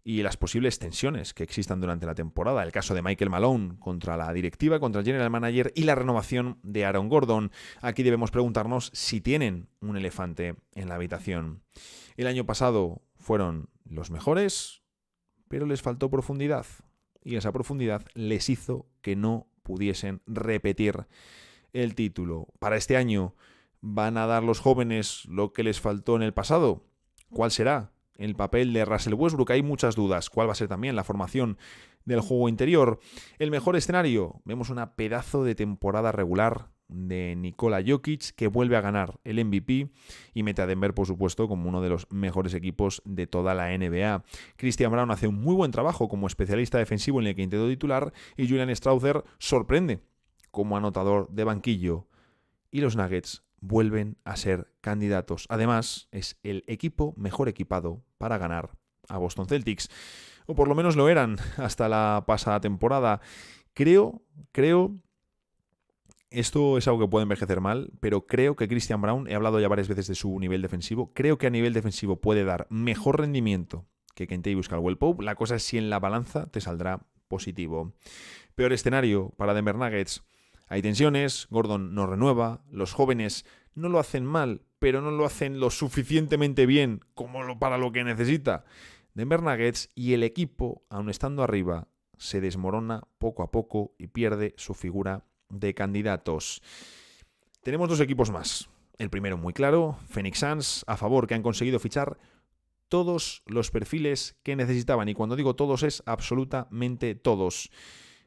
y las posibles tensiones que existan durante la temporada. El caso de Michael Malone contra la directiva, contra el general manager y la renovación de Aaron Gordon. Aquí debemos preguntarnos si tienen un elefante en la habitación. El año pasado fueron los mejores, pero les faltó profundidad. Y esa profundidad les hizo que no pudiesen repetir el título. Para este año, ¿van a dar los jóvenes lo que les faltó en el pasado? ¿Cuál será el papel de Russell Westbrook? Hay muchas dudas. ¿Cuál va a ser también la formación del juego interior? El mejor escenario, vemos una pedazo de temporada regular de Nikola Jokic, que vuelve a ganar el MVP y mete a Denver, por supuesto, como uno de los mejores equipos de toda la NBA. Christian Braun hace un muy buen trabajo como especialista defensivo en el quinteto titular y Julian Strawther sorprende como anotador de banquillo. Y los Nuggets vuelven a ser candidatos. Además, es el equipo mejor equipado para ganar a Boston Celtics. O por lo menos lo eran hasta la pasada temporada. Creo, esto es algo que puede envejecer mal, pero creo que Christian Braun, he hablado ya varias veces de su nivel defensivo, creo que a nivel defensivo puede dar mejor rendimiento que Kentavious Caldwell-Pope. La cosa es si en la balanza te saldrá positivo. Peor escenario para Denver Nuggets. Hay tensiones, Gordon no renueva, los jóvenes no lo hacen mal, pero no lo hacen lo suficientemente bien como para lo que necesita Denver Nuggets, y el equipo, aun estando arriba, se desmorona poco a poco y pierde su figura de candidatos. Tenemos 2 equipos más. El primero muy claro, Phoenix Suns, a favor, que han conseguido fichar todos los perfiles que necesitaban. Y cuando digo todos es absolutamente todos.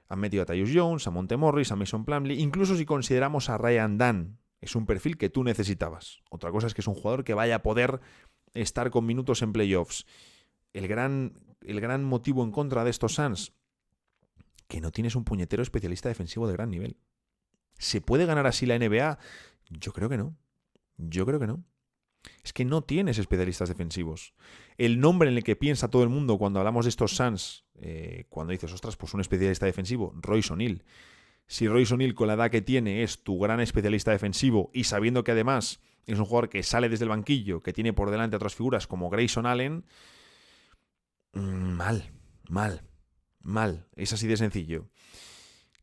Han metido a Tyus Jones, a Monte Morris, a Mason Plumlee, incluso si consideramos a Ryan Dunn. Es un perfil que tú necesitabas. Otra cosa es que es un jugador que vaya a poder estar con minutos en playoffs. El gran motivo en contra de estos Suns, que no tienes un puñetero especialista defensivo de gran nivel. ¿Se puede ganar así la NBA? Yo creo que no. Es que no tienes especialistas defensivos. El nombre en el que piensa todo el mundo cuando hablamos de estos Suns, cuando dices, ostras, pues un especialista defensivo, Royce O'Neal. Si Royce O'Neal con la edad que tiene es tu gran especialista defensivo y sabiendo que además es un jugador que sale desde el banquillo, que tiene por delante a otras figuras como Grayson Allen, mal. Es así de sencillo.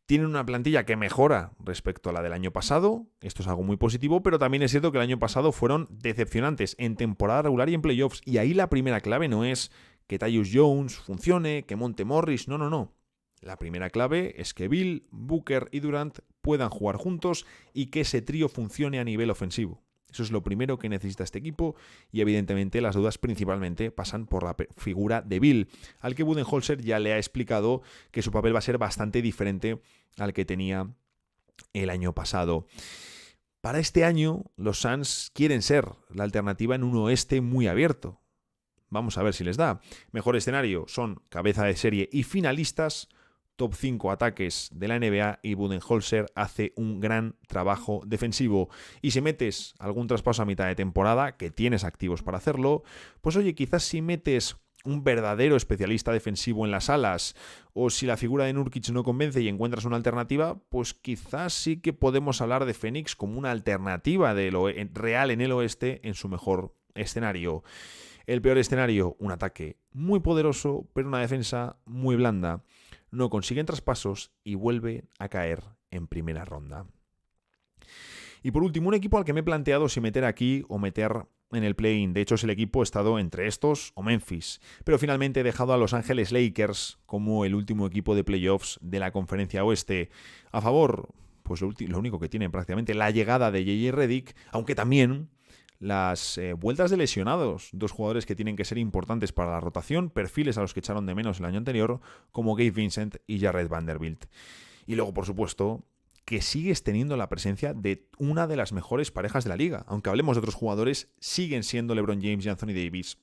Tienen una plantilla que mejora respecto a la del año pasado. Esto es algo muy positivo, pero también es cierto que el año pasado fueron decepcionantes en temporada regular y en playoffs. Y ahí la primera clave no es que Tyus Jones funcione, que Monte Morris. No. La primera clave es que Bill, Booker y Durant puedan jugar juntos y que ese trío funcione a nivel ofensivo. Eso es lo primero que necesita este equipo y evidentemente las dudas principalmente pasan por la figura de Bill, al que Budenholzer ya le ha explicado que su papel va a ser bastante diferente al que tenía el año pasado. Para este año, los Suns quieren ser la alternativa en un oeste muy abierto. Vamos a ver si les da. Mejor escenario son cabeza de serie y finalistas, top 5 ataques de la NBA y Budenholzer hace un gran trabajo defensivo. Y si metes algún traspaso a mitad de temporada, que tienes activos para hacerlo, pues oye, quizás si metes un verdadero especialista defensivo en las alas, o si la figura de Nurkic no convence y encuentras una alternativa, pues quizás sí que podemos hablar de Phoenix como una alternativa real en el oeste en su mejor escenario. El peor escenario, un ataque muy poderoso, pero una defensa muy blanda. No consiguen traspasos y vuelve a caer en primera ronda. Y por último, un equipo al que me he planteado si meter aquí o meter en el play-in. De hecho, el equipo ha estado entre estos o Memphis. Pero finalmente he dejado a Los Ángeles Lakers como el último equipo de playoffs de la Conferencia Oeste. A favor, pues lo único que tienen prácticamente la llegada de J.J. Redick, aunque también las vueltas de lesionados, dos jugadores que tienen que ser importantes para la rotación, perfiles a los que echaron de menos el año anterior, como Gabe Vincent y Jared Vanderbilt. Y luego, por supuesto, que sigues teniendo la presencia de una de las mejores parejas de la liga. Aunque hablemos de otros jugadores, siguen siendo LeBron James y Anthony Davis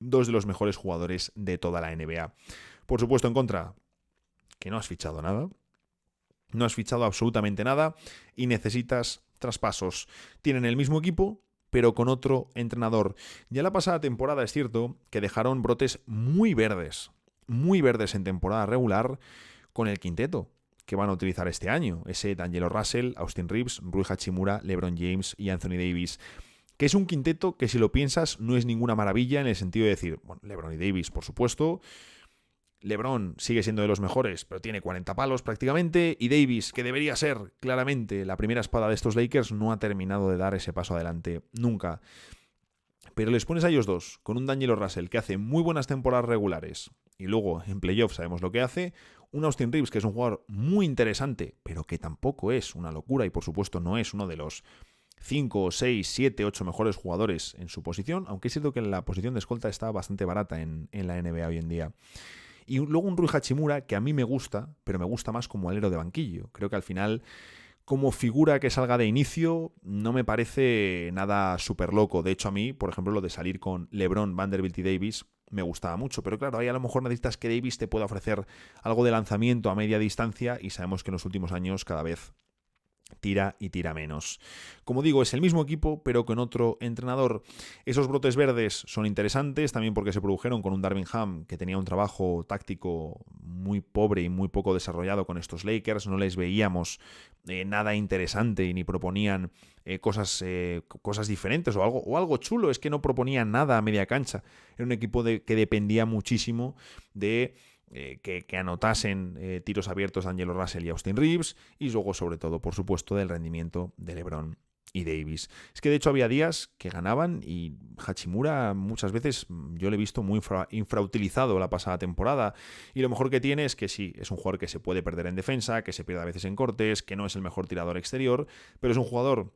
dos de los mejores jugadores de toda la NBA. Por supuesto, en contra, que no has fichado nada. No has fichado absolutamente nada y necesitas traspasos. Tienen el mismo equipo, pero con otro entrenador. Ya la pasada temporada es cierto que dejaron brotes muy verdes en temporada regular con el quinteto que van a utilizar este año. Ese D'Angelo Russell, Austin Reeves, Rui Hachimura, LeBron James y Anthony Davis. Que es un quinteto que, si lo piensas, no es ninguna maravilla en el sentido de decir, bueno, LeBron y Davis, por supuesto. LeBron sigue siendo de los mejores, pero tiene 40 palos prácticamente. Y Davis, que debería ser claramente la primera espada de estos Lakers, no ha terminado de dar ese paso adelante nunca. Pero les pones a ellos dos, con un D'Angelo Russell que hace muy buenas temporadas regulares, y luego en playoffs sabemos lo que hace, un Austin Reeves que es un jugador muy interesante, pero que tampoco es una locura y por supuesto no es uno de los 5, 6, 7, 8 mejores jugadores en su posición, aunque es cierto que la posición de escolta está bastante barata en la NBA hoy en día. Y luego un Rui Hachimura que a mí me gusta, pero me gusta más como alero de banquillo. Creo que al final, como figura que salga de inicio, no me parece nada súper loco. De hecho, a mí, por ejemplo, lo de salir con LeBron, Vanderbilt y Davis me gustaba mucho. Pero claro, ahí a lo mejor necesitas que Davis te pueda ofrecer algo de lanzamiento a media distancia y sabemos que en los últimos años cada vez tira y tira menos. Como digo, es el mismo equipo, pero con otro entrenador. Esos brotes verdes son interesantes, también porque se produjeron con un Darvin Ham que tenía un trabajo táctico muy pobre y muy poco desarrollado con estos Lakers. No les veíamos nada interesante y ni proponían cosas diferentes o algo chulo. Es que no proponían nada a media cancha. Era un equipo que dependía muchísimo de que anotasen tiros abiertos a D'Angelo Russell y Austin Reeves, y luego sobre todo, por supuesto, del rendimiento de LeBron y Davis. Es que de hecho había días que ganaban y Hachimura muchas veces yo le he visto muy infrautilizado la pasada temporada, y lo mejor que tiene es que sí, es un jugador que se puede perder en defensa, que se pierde a veces en cortes, que no es el mejor tirador exterior, pero es un jugador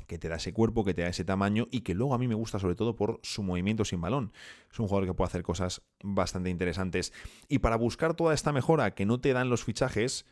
que te da ese cuerpo, que te da ese tamaño y que luego a mí me gusta sobre todo por su movimiento sin balón. Es un jugador que puede hacer cosas bastante interesantes. Y para buscar toda esta mejora que no te dan los fichajes,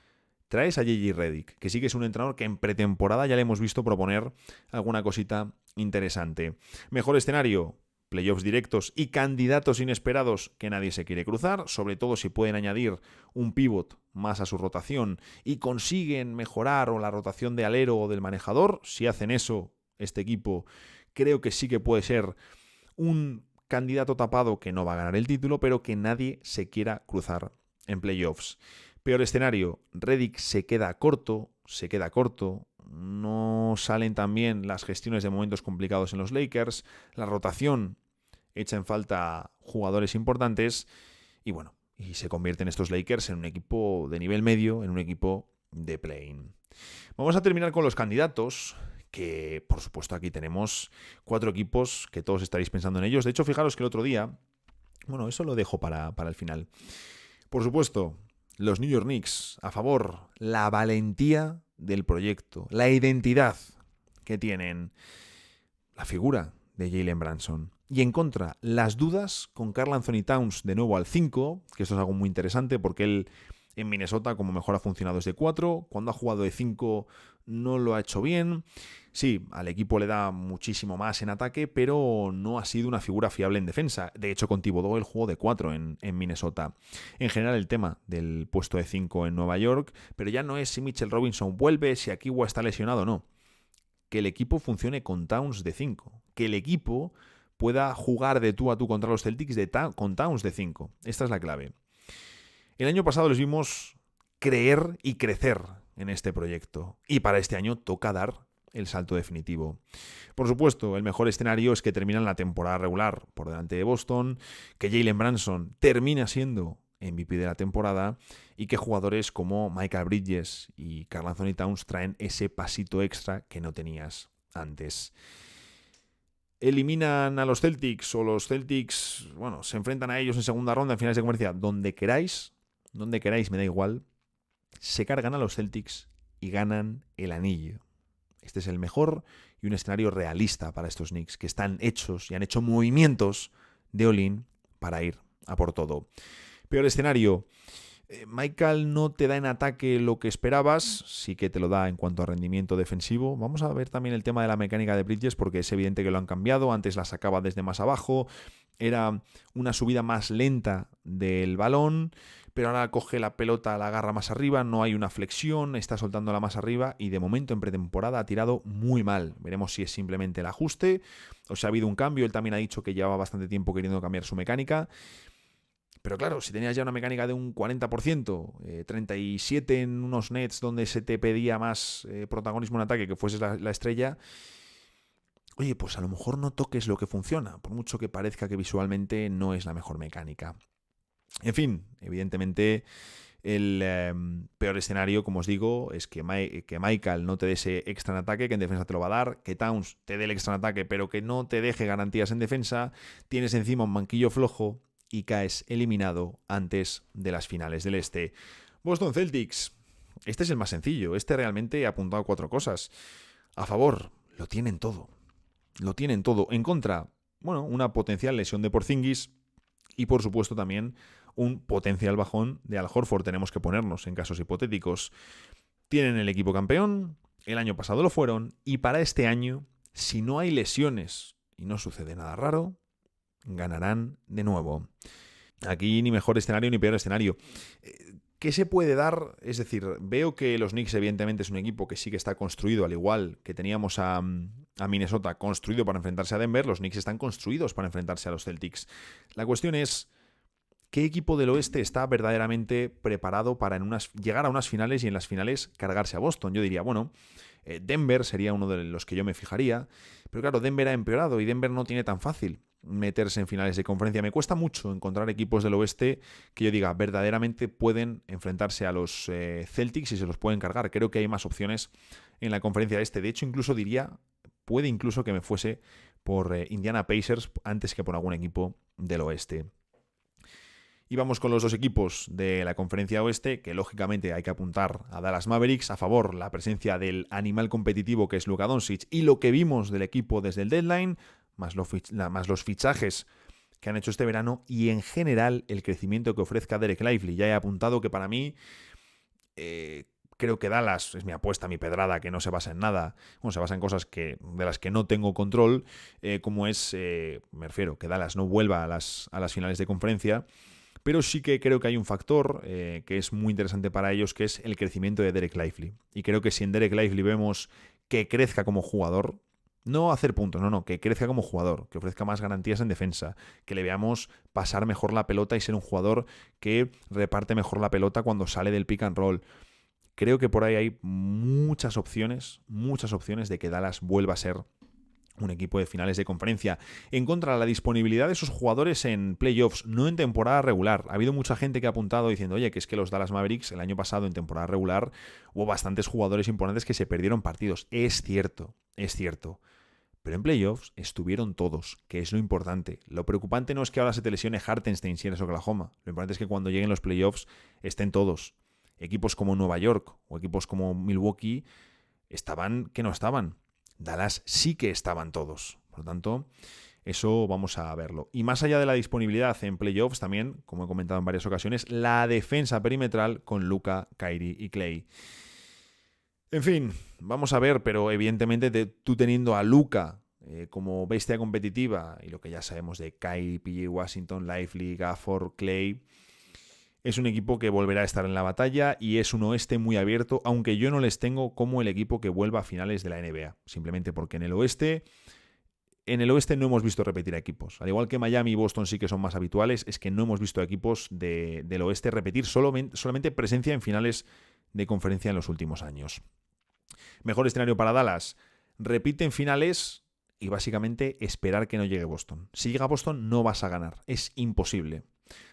traes a JJ Redick, que sí que es un entrenador que en pretemporada ya le hemos visto proponer alguna cosita interesante. Mejor escenario, playoffs directos y candidatos inesperados que nadie se quiere cruzar, sobre todo si pueden añadir un pivot más a su rotación y consiguen mejorar o la rotación de alero o del manejador. Si hacen eso, este equipo creo que sí que puede ser un candidato tapado que no va a ganar el título, pero que nadie se quiera cruzar en playoffs. Peor escenario, Redick se queda corto, no salen tan bien las gestiones de momentos complicados en los Lakers, la rotación echa en falta jugadores importantes y bueno, y se convierten estos Lakers en un equipo de nivel medio, en un equipo de play-in. Vamos a terminar con los candidatos, que por supuesto aquí tenemos 4 equipos que todos estaréis pensando en ellos. De hecho, fijaros que el otro día, bueno, eso lo dejo para el final. Por supuesto, los New York Knicks, a favor, la valentía del proyecto, la identidad que tienen, la figura de Jalen Brunson. Y en contra, las dudas con Karl Anthony Towns de nuevo al 5, que esto es algo muy interesante porque él en Minnesota como mejor ha funcionado es de 4, cuando ha jugado de 5 no lo ha hecho bien. Sí, al equipo le da muchísimo más en ataque, pero no ha sido una figura fiable en defensa. De hecho, con Thibodeau él jugó de 4 en Minnesota. En general, el tema del puesto de 5 en Nueva York, pero ya no es si Mitchell Robinson vuelve, si Akiwa está lesionado o no. Que el equipo funcione con Towns de 5. Que el equipo pueda jugar de tú a tú contra los Celtics con Towns de 5. Esta es la clave. El año pasado les vimos creer y crecer en este proyecto. Y para este año toca dar el salto definitivo. Por supuesto, el mejor escenario es que terminan la temporada regular por delante de Boston, que Jalen Brunson termina siendo MVP de la temporada y que jugadores como Michael Bridges y Karl Anthony Towns traen ese pasito extra que no tenías antes. Eliminan a los Celtics o los Celtics, bueno, se enfrentan a ellos en segunda ronda, en finales de conferencia, donde queráis, me da igual, se cargan a los Celtics y ganan el anillo. Este es el mejor y un escenario realista para estos Knicks, que están hechos y han hecho movimientos de all-in para ir a por todo. Peor escenario, Michael no te da en ataque lo que esperabas, sí que te lo da en cuanto a rendimiento defensivo. Vamos a ver también el tema de la mecánica de Bridges, porque es evidente que lo han cambiado. Antes la sacaba desde más abajo, era una subida más lenta del balón, pero ahora coge la pelota, la agarra más arriba, no hay una flexión, está soltándola más arriba y de momento en pretemporada ha tirado muy mal. Veremos si es simplemente el ajuste o si ha habido un cambio. Él también ha dicho que llevaba bastante tiempo queriendo cambiar su mecánica. Pero claro, si tenías ya una mecánica de un 40%, 37 en unos nets donde se te pedía más protagonismo en ataque, que fueses la estrella, oye, pues a lo mejor no toques lo que funciona, por mucho que parezca que visualmente no es la mejor mecánica. En fin, evidentemente el peor escenario, como os digo, es que Michael no te dé ese extra en ataque, que en defensa te lo va a dar, que Towns te dé el extra en ataque, pero que no te deje garantías en defensa, tienes encima un banquillo flojo y caes eliminado antes de las finales del Este. Boston Celtics. Este es el más sencillo. Este realmente ha apuntado 4 cosas. A favor, lo tienen todo. Lo tienen todo. En contra, bueno, una potencial lesión de Porzingis y por supuesto también un potencial bajón de Al Horford. Tenemos que ponernos en casos hipotéticos. Tienen el equipo campeón, el año pasado lo fueron y para este año, si no hay lesiones y no sucede nada raro, ganarán de nuevo. Aquí ni mejor escenario ni peor escenario. ¿Qué se puede dar? Es decir, veo que los Knicks evidentemente es un equipo que sí que está construido, al igual que teníamos a Minnesota construido para enfrentarse a Denver, los Knicks están construidos para enfrentarse a los Celtics. La cuestión es, ¿qué equipo del oeste está verdaderamente preparado para llegar a unas finales y en las finales cargarse a Boston? Yo diría, bueno, Denver sería uno de los que yo me fijaría, pero claro, Denver ha empeorado y Denver no tiene tan fácil meterse en finales de conferencia. Me cuesta mucho encontrar equipos del oeste que yo diga verdaderamente pueden enfrentarse a los Celtics y se los pueden cargar. Creo que hay más opciones en la conferencia este. De hecho, incluso diría, puede incluso que me fuese por Indiana Pacers antes que por algún equipo del oeste. Y vamos con los dos equipos de la conferencia oeste, que lógicamente hay que apuntar a Dallas Mavericks. A favor, la presencia del animal competitivo que es Luka Doncic y lo que vimos del equipo desde el deadline, más los fichajes que han hecho este verano y en general el crecimiento que ofrezca Derek Lively. Ya he apuntado que para mí creo que Dallas es mi apuesta, mi pedrada, que no se basa en nada. Bueno, se basa en cosas de las que no tengo control, como es, me refiero, que Dallas no vuelva a las finales de conferencia. Pero sí que creo que hay un factor que es muy interesante para ellos, que es el crecimiento de Derek Lively. Y creo que si en Derek Lively vemos que crezca como jugador, no hacer puntos, no, que crezca como jugador, que ofrezca más garantías en defensa, que le veamos pasar mejor la pelota y ser un jugador que reparte mejor la pelota cuando sale del pick and roll. Creo que por ahí hay muchas opciones de que Dallas vuelva a ser un equipo de finales de conferencia. En contra de la disponibilidad de esos jugadores en playoffs, no en temporada regular. Ha habido mucha gente que ha apuntado diciendo, oye, que es que los Dallas Mavericks el año pasado en temporada regular hubo bastantes jugadores importantes que se perdieron partidos. Es cierto. Pero en playoffs estuvieron todos, que es lo importante. Lo preocupante no es que ahora se te lesione Hartenstein si eres Oklahoma. Lo importante es que cuando lleguen los playoffs estén todos. Equipos como Nueva York o equipos como Milwaukee estaban que no estaban. Dallas sí que estaban todos. Por lo tanto, eso vamos a verlo. Y más allá de la disponibilidad en playoffs, también, como he comentado en varias ocasiones, la defensa perimetral con Luka, Kyrie y Klay. En fin, vamos a ver, pero evidentemente tú teniendo a Luka como bestia competitiva y lo que ya sabemos de Kyrie, PJ Washington, Lively, Gafford, Klay, es un equipo que volverá a estar en la batalla y es un oeste muy abierto, aunque yo no les tengo como el equipo que vuelva a finales de la NBA. Simplemente porque en el oeste no hemos visto repetir a equipos. Al igual que Miami y Boston sí que son más habituales, es que no hemos visto a equipos del oeste repetir solamente presencia en finales de conferencia en los últimos años. Mejor escenario para Dallas. Repiten finales y básicamente esperar que no llegue Boston. Si llega Boston no vas a ganar. Es imposible.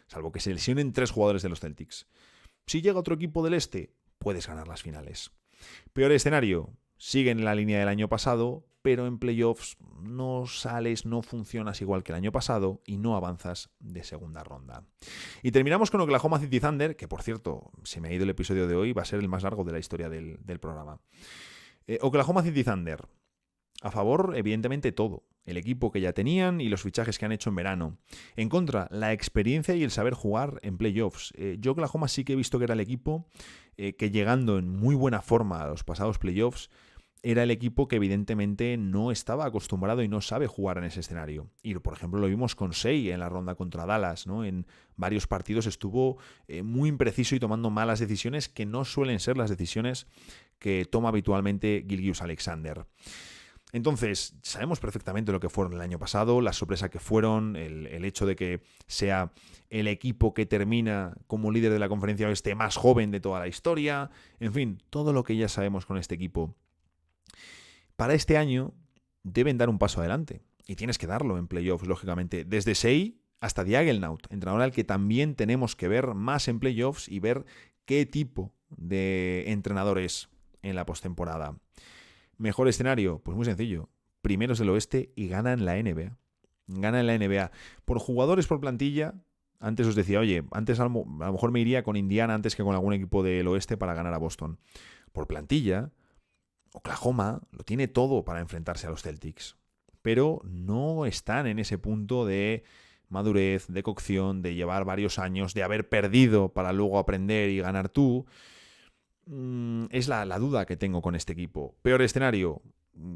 Salvo que se lesionen 3 jugadores de los Celtics. Si llega otro equipo del este, puedes ganar las finales. Peor escenario, siguen en la línea del año pasado, pero en playoffs no sales, no funcionas igual que el año pasado y no avanzas de segunda ronda. Y terminamos con Oklahoma City Thunder, que por cierto, se me ha ido el episodio de hoy, va a ser el más largo de la historia del programa. Oklahoma City Thunder. A favor, evidentemente, todo. El equipo que ya tenían y los fichajes que han hecho en verano. En contra, la experiencia y el saber jugar en playoffs. Yo Oklahoma sí que he visto que era el equipo que llegando en muy buena forma a los pasados playoffs, era el equipo que evidentemente no estaba acostumbrado y no sabe jugar en ese escenario. Y por ejemplo lo vimos con Shai en la ronda contra Dallas, ¿no? En varios partidos estuvo muy impreciso y tomando malas decisiones que no suelen ser las decisiones que toma habitualmente Gilgeous-Alexander. Entonces, sabemos perfectamente lo que fueron el año pasado, la sorpresa que fueron, el hecho de que sea el equipo que termina como líder de la conferencia oeste más joven de toda la historia, en fin, todo lo que ya sabemos con este equipo. Para este año deben dar un paso adelante, y tienes que darlo en playoffs, lógicamente, desde Shai hasta Diagelnaut, entrenador al que también tenemos que ver más en playoffs y ver qué tipo de entrenador es en la postemporada. Mejor escenario, pues muy sencillo. Primeros del oeste y ganan la NBA. Ganan la NBA. Por jugadores por plantilla, antes os decía, oye, antes a lo mejor me iría con Indiana antes que con algún equipo del oeste para ganar a Boston. Por plantilla, Oklahoma lo tiene todo para enfrentarse a los Celtics. Pero no están en ese punto de madurez, de cocción, de llevar varios años, de haber perdido para luego aprender y ganar tú. Es la duda que tengo con este equipo. Peor escenario,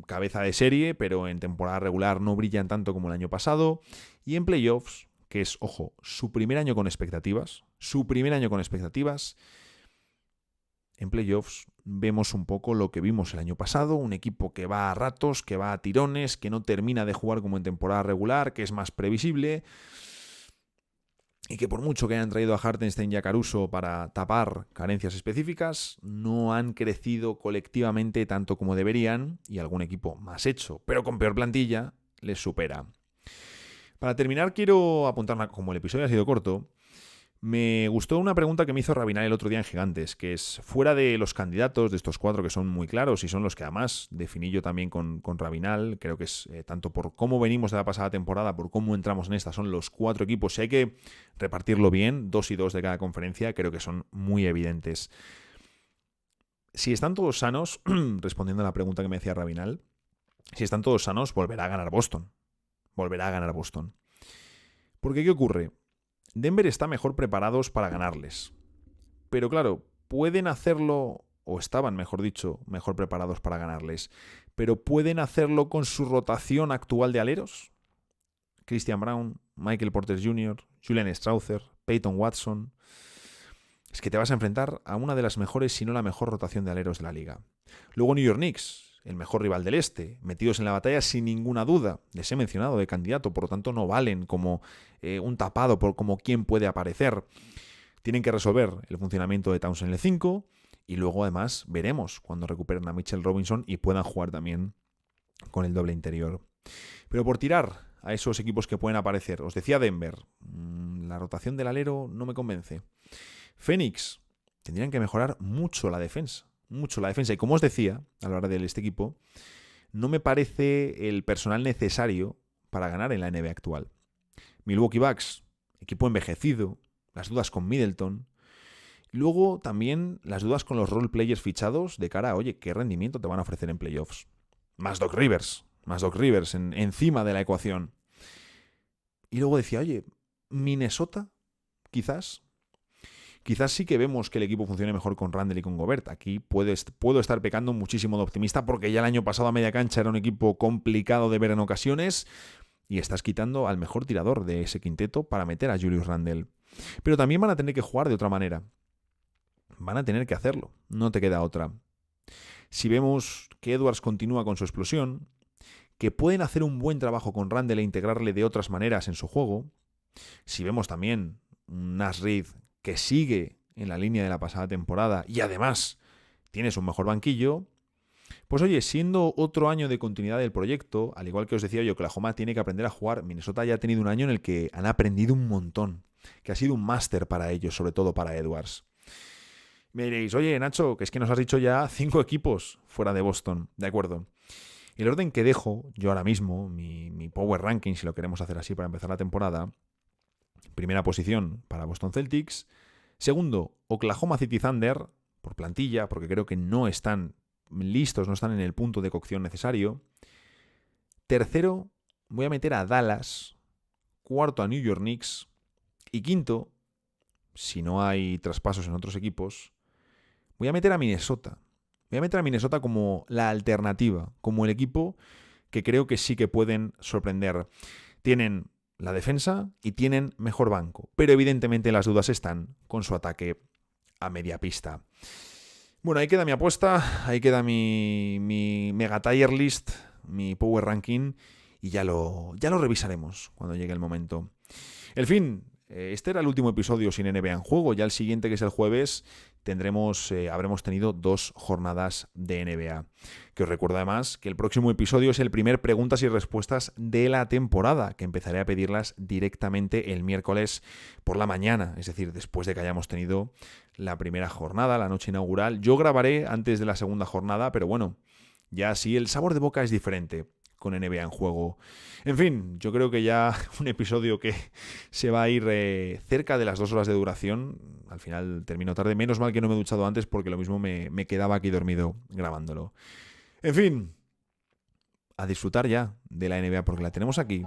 cabeza de serie, pero en temporada regular no brillan tanto como el año pasado. Y en playoffs, que es, ojo, su primer año con expectativas. En playoffs vemos un poco lo que vimos el año pasado, un equipo que va a ratos, que va a tirones, que no termina de jugar como en temporada regular, que es más previsible. Y que por mucho que hayan traído a Hartenstein y a Caruso para tapar carencias específicas, no han crecido colectivamente tanto como deberían y algún equipo más hecho, pero con peor plantilla, les supera. Para terminar, quiero apuntar, como el episodio ha sido corto, Me gustó una pregunta que me hizo Rabinal el otro día en Gigantes, que es, fuera de los candidatos, de estos 4 que son muy claros y son los que además definí yo también con Rabinal, creo que es tanto por cómo venimos de la pasada temporada, por cómo entramos en esta, son los 4 equipos. Si hay que repartirlo bien, 2 y 2 de cada conferencia, creo que son muy evidentes. Si están todos sanos, respondiendo a la pregunta que me decía Rabinal, si están todos sanos, volverá a ganar Boston. Volverá a ganar Boston. Porque ¿qué ocurre? Denver está mejor preparados para ganarles. Pero claro, pueden hacerlo, o estaban, mejor dicho, mejor preparados para ganarles. Pero ¿pueden hacerlo con su rotación actual de aleros? Christian Braun, Michael Porter Jr., Julian Strawther, Peyton Watson. Es que te vas a enfrentar a una de las mejores, si no la mejor rotación de aleros de la liga. Luego New York Knicks, el mejor rival del este, metidos en la batalla sin ninguna duda. Les he mencionado de candidato, por lo tanto no valen como un tapado por como quién puede aparecer. Tienen que resolver el funcionamiento de Towns en el 5 y luego además veremos cuando recuperen a Mitchell Robinson y puedan jugar también con el doble interior. Pero por tirar a esos equipos que pueden aparecer, os decía Denver, la rotación del alero no me convence. Phoenix, tendrían que mejorar mucho la defensa. Y como os decía, a la hora de este equipo, no me parece el personal necesario para ganar en la NBA actual. Milwaukee Bucks, equipo envejecido, las dudas con Middleton. Y luego también las dudas con los role players fichados de cara a, oye, ¿qué rendimiento te van a ofrecer en playoffs? Más Doc Rivers encima de la ecuación. Y luego decía, oye, Minnesota, quizás sí que vemos que el equipo funcione mejor con Randle y con Gobert. Aquí puedo estar pecando muchísimo de optimista porque ya el año pasado a media cancha era un equipo complicado de ver en ocasiones y estás quitando al mejor tirador de ese quinteto para meter a Julius Randle. Pero también van a tener que jugar de otra manera. Van a tener que hacerlo. No te queda otra. Si vemos que Edwards continúa con su explosión, que pueden hacer un buen trabajo con Randle e integrarle de otras maneras en su juego, si vemos también un Naz Reid que sigue en la línea de la pasada temporada y además tienes un mejor banquillo, pues oye, siendo otro año de continuidad del proyecto, al igual que os decía yo, Oklahoma tiene que aprender a jugar. Minnesota ya ha tenido un año en el que han aprendido un montón, que ha sido un máster para ellos, sobre todo para Edwards. Me diréis, oye Nacho, que es que nos has dicho ya 5 equipos fuera de Boston. De acuerdo. El orden que dejo yo ahora mismo, mi power ranking, si lo queremos hacer así para empezar la temporada: primera posición para Boston Celtics. Segundo, Oklahoma City Thunder, por plantilla, porque creo que no están listos, no están en el punto de cocción necesario. Tercero, voy a meter a Dallas. Cuarto, a New York Knicks. Y quinto, si no hay traspasos en otros equipos, voy a meter a Minnesota. Voy a meter a Minnesota como la alternativa, como el equipo que creo que sí que pueden sorprender. Tienen la defensa y tienen mejor banco, pero evidentemente las dudas están con su ataque a media pista. Bueno, ahí queda mi apuesta, ahí queda mi mega tier list, mi power ranking, y ya lo revisaremos cuando llegue el momento. En fin, este era el último episodio sin NBA en juego. Ya el siguiente, que es el jueves, habremos tenido 2 jornadas de NBA. Que os recuerdo además que el próximo episodio es el primer preguntas y respuestas de la temporada, que empezaré a pedirlas directamente el miércoles por la mañana, es decir, después de que hayamos tenido la primera jornada, la noche inaugural. Yo grabaré antes de la segunda jornada, pero bueno, ya sí, el sabor de boca es diferente con NBA en juego. En fin, yo creo que ya un episodio que se va a ir cerca de las 2 horas de duración. Al final termino tarde. Menos mal que no me he duchado antes, porque lo mismo me quedaba aquí dormido grabándolo. En fin, a disfrutar ya de la NBA, porque la tenemos aquí.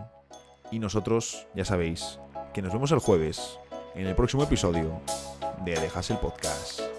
Y nosotros, ya sabéis, que nos vemos el jueves en el próximo episodio de The Hustle Podcast.